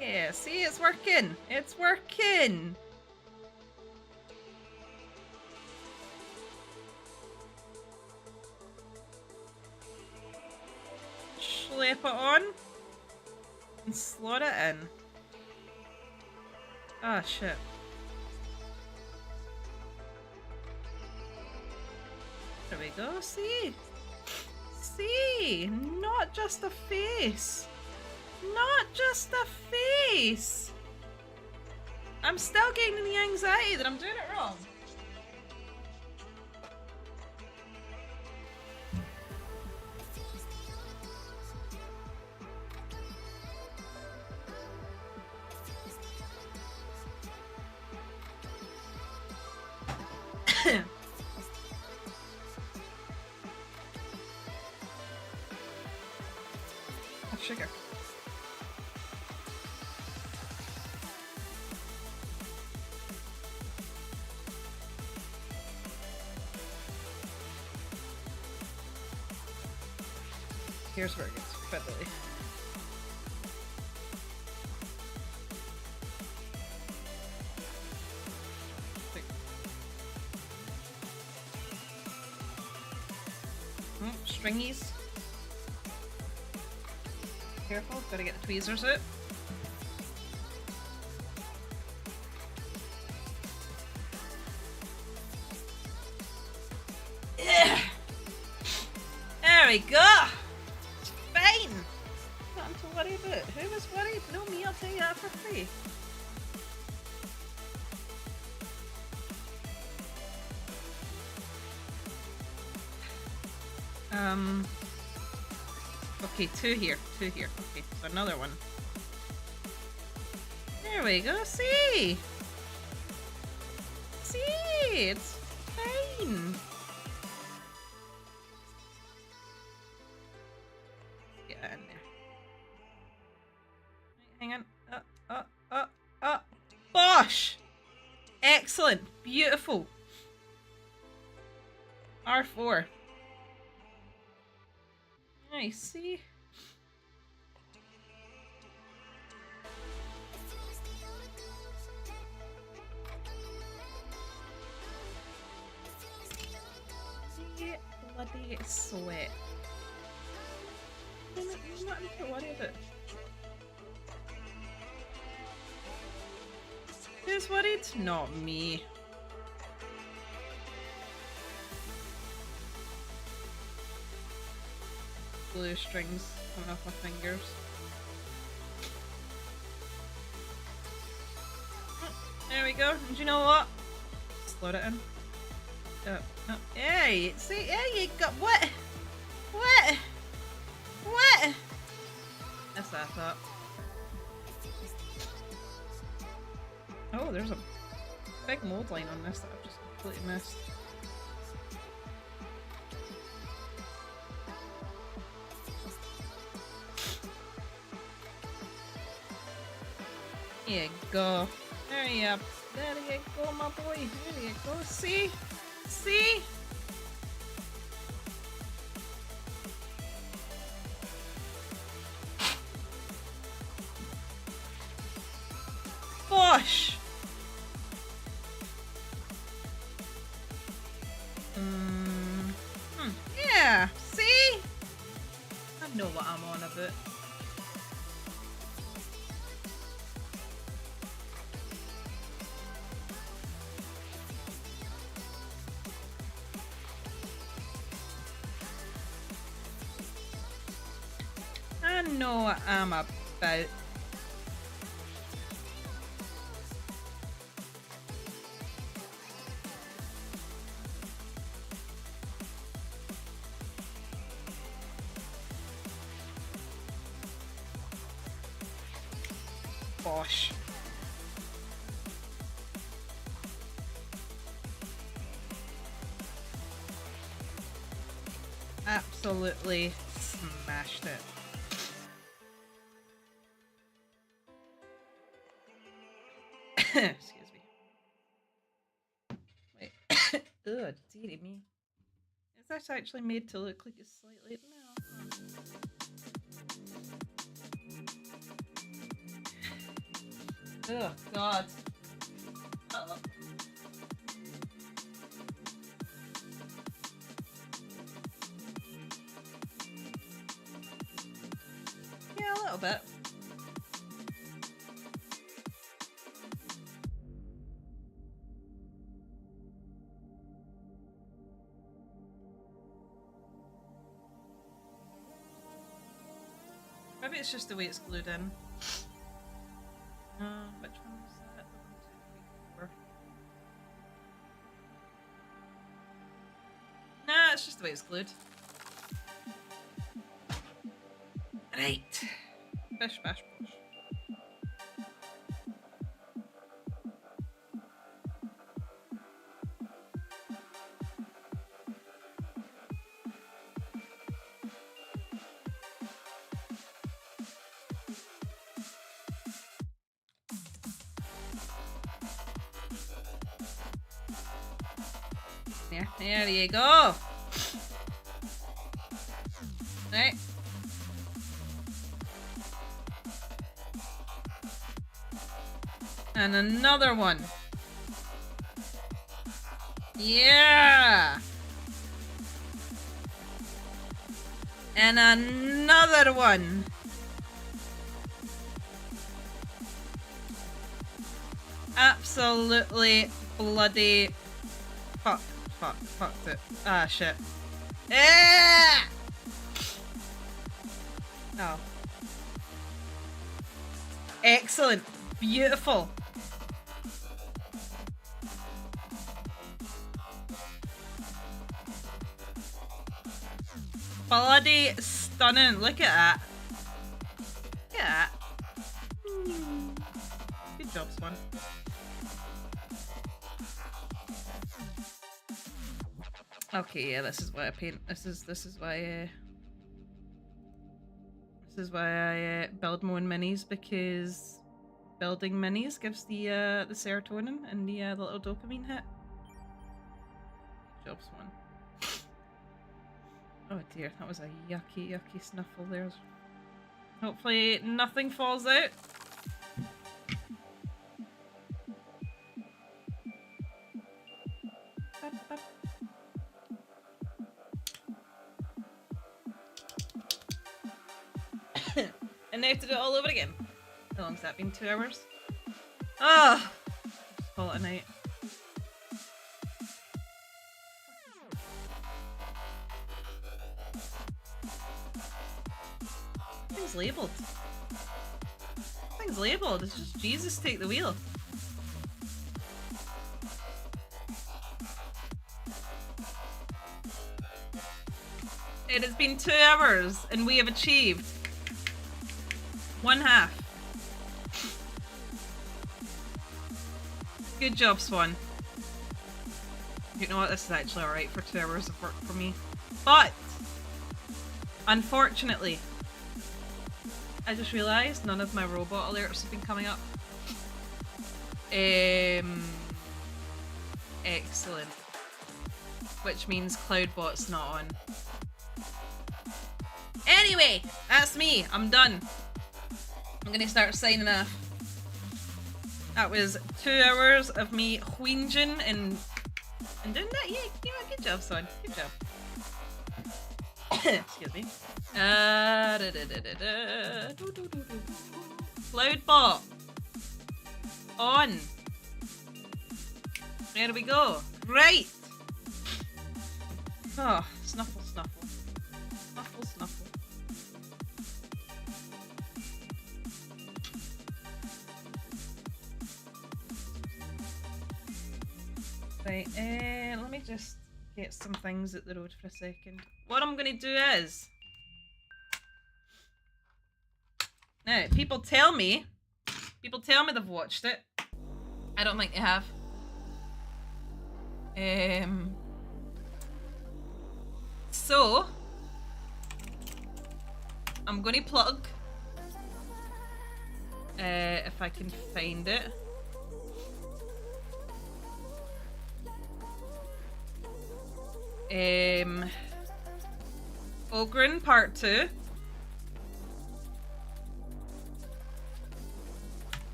Yeah, see, it's working. It's working. Slap it on. And slot it in. Ah, shit. There we go, see? See? Not just a face. Not just a face. I'm still getting the anxiety that I'm doing it wrong. Oh, sugar. Here's where it gets fiddly. Stringies. Careful, gotta get the tweezers out. Yeah. There we go. It's fine. Nothing to worry about. Who was worried? No, me. I'll tell you that for free. Okay, two here. Okay, so another one. There we go, see? See? It's fine. Get that in there. Hang on. Bosh! Excellent. Beautiful. R4. Nice, see? Bloody sweat. Nothing to worry about. Who's worried? Not me. Blue strings coming off my fingers. There we go. And you know what? Slot it in. Oh, hey, see, there you go. What? What? What? That's what I thought. Oh, there's a big mold line on this that I've just completely missed. There you go. There you go, my boy. There you go. See? See? Gosh! Yeah, see? I know what I'm on about. I know what I'm about. Gosh. Absolutely smashed it. Excuse me. Wait. Ugh, dearie me. Is that actually made to look like it's slightly... No. Oh, God. Uh-oh. Yeah, a little bit. Maybe it's just the way it's glued in. Which one was that? 1, 2, 3, 4. Nah, it's just the way it's glued. Right. Bish, bash, bosh. There you go. Right. And another one. Yeah. And another one. Absolutely bloody fucked it. Ah, shit. Oh. Excellent. Beautiful. Bloody stunning. Look at that. Look at that. Good job, Swan. Okay, yeah, this is why I paint. This is why I build my own minis, because building minis gives the serotonin and the little dopamine hit. Good job, Swan. Oh dear, that was a yucky snuffle there. Hopefully nothing falls out. And now to do it all over again. How long's that been? 2 hours? Oh! Call it a night. Thing's labelled. Thing's labelled. It's just Jesus take the wheel. It has been 2 hours and we have achieved 1/2. Good job, Swan. You know what? This is actually alright for 2 hours of work for me. But, unfortunately, I just realised none of my robot alerts have been coming up. Excellent. Which means CloudBot's not on. Anyway, that's me. I'm done. I'm gonna start signing off. That was 2 hours of me whinging and doing that. Yeah, you know, good job, son. Good job. Excuse me. CloudBot. On. There we go. Right. Oh, snuffle, snuffle. Snuffle, snuffle. Right, let me just get some things at the road for a second. What I'm gonna do is... Now, people tell me they've watched it. I don't think they have. So, I'm gonna plug, if I can find it. Ogren Part 2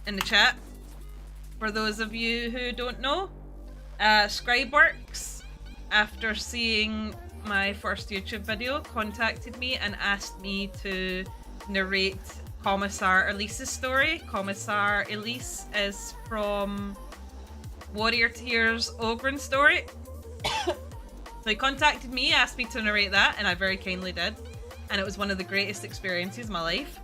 in the chat. For those of you who don't know, Scribeworks, after seeing my first YouTube video, contacted me and asked me to narrate Commissar Elise's story. Commissar Elise is from Warrior Tears Ogren's story. So he contacted me, asked me to narrate that, and I very kindly did. And it was one of the greatest experiences of my life.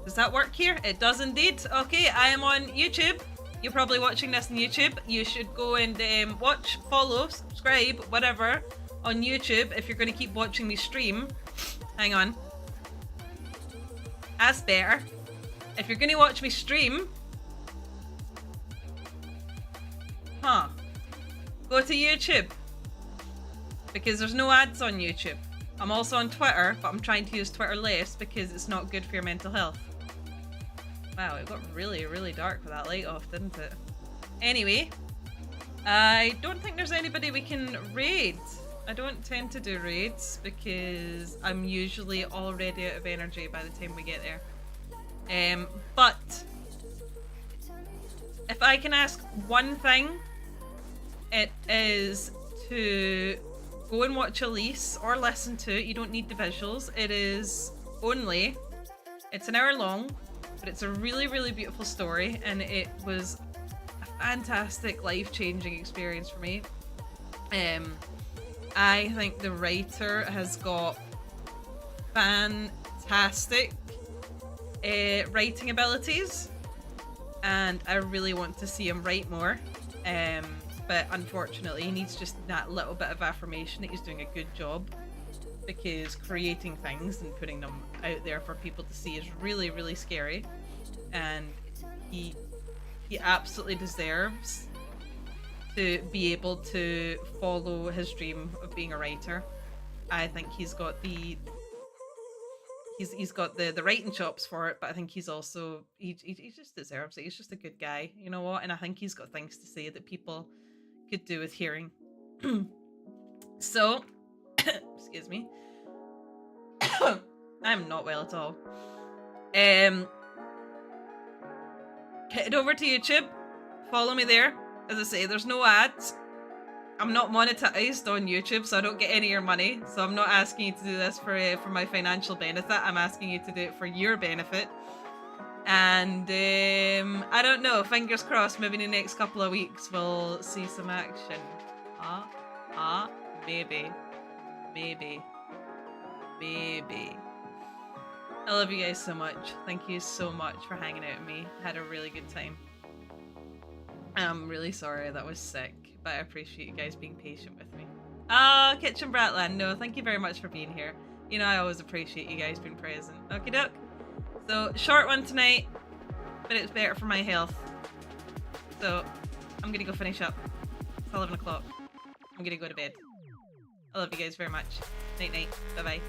Does that work here? It does indeed. Okay, I am on YouTube. You're probably watching this on YouTube. You should go and watch, follow, subscribe, whatever, on YouTube if you're going to keep watching me stream. Hang on. That's better. If you're going to watch me stream... Go to YouTube. Because there's no ads on YouTube. I'm also on Twitter, but I'm trying to use Twitter less because it's not good for your mental health. Wow, it got really, really dark with that light off, didn't it? Anyway, I don't think there's anybody we can raid. I don't tend to do raids because I'm usually already out of energy by the time we get there. But if I can ask one thing, it is to go and watch Elise or listen to it. You don't need the visuals. It's an hour long, but it's a really, really beautiful story, and it was a fantastic, life-changing experience for me. I think the writer has got fantastic writing abilities, and I really want to see him write more. But unfortunately, he needs just that little bit of affirmation that he's doing a good job, because creating things and putting them out there for people to see is really, really scary, and he absolutely deserves to be able to follow his dream of being a writer. I think he's got the writing chops for it, but I think he's also he just deserves it. He's just a good guy, you know what? And I think he's got things to say that people could do with hearing. So, excuse me. I'm not well at all. Head over to YouTube. Follow me there. As I say, there's no ads. I'm not monetized on YouTube, so I don't get any of your money. So I'm not asking you to do this for my financial benefit. I'm asking you to do it for your benefit. And I don't know. Fingers crossed. Maybe in the next couple of weeks we'll see some action. Maybe. I love you guys so much. Thank you so much for hanging out with me. I had a really good time. I'm really sorry that was sick, but I appreciate you guys being patient with me. Ah, Kitchen Bratland, no, thank you very much for being here. You know I always appreciate you guys being present. Okie doke. So, short one tonight, but it's better for my health. So, I'm gonna go finish up. It's 11 o'clock. I'm gonna go to bed. I love you guys very much. Night night. Bye bye.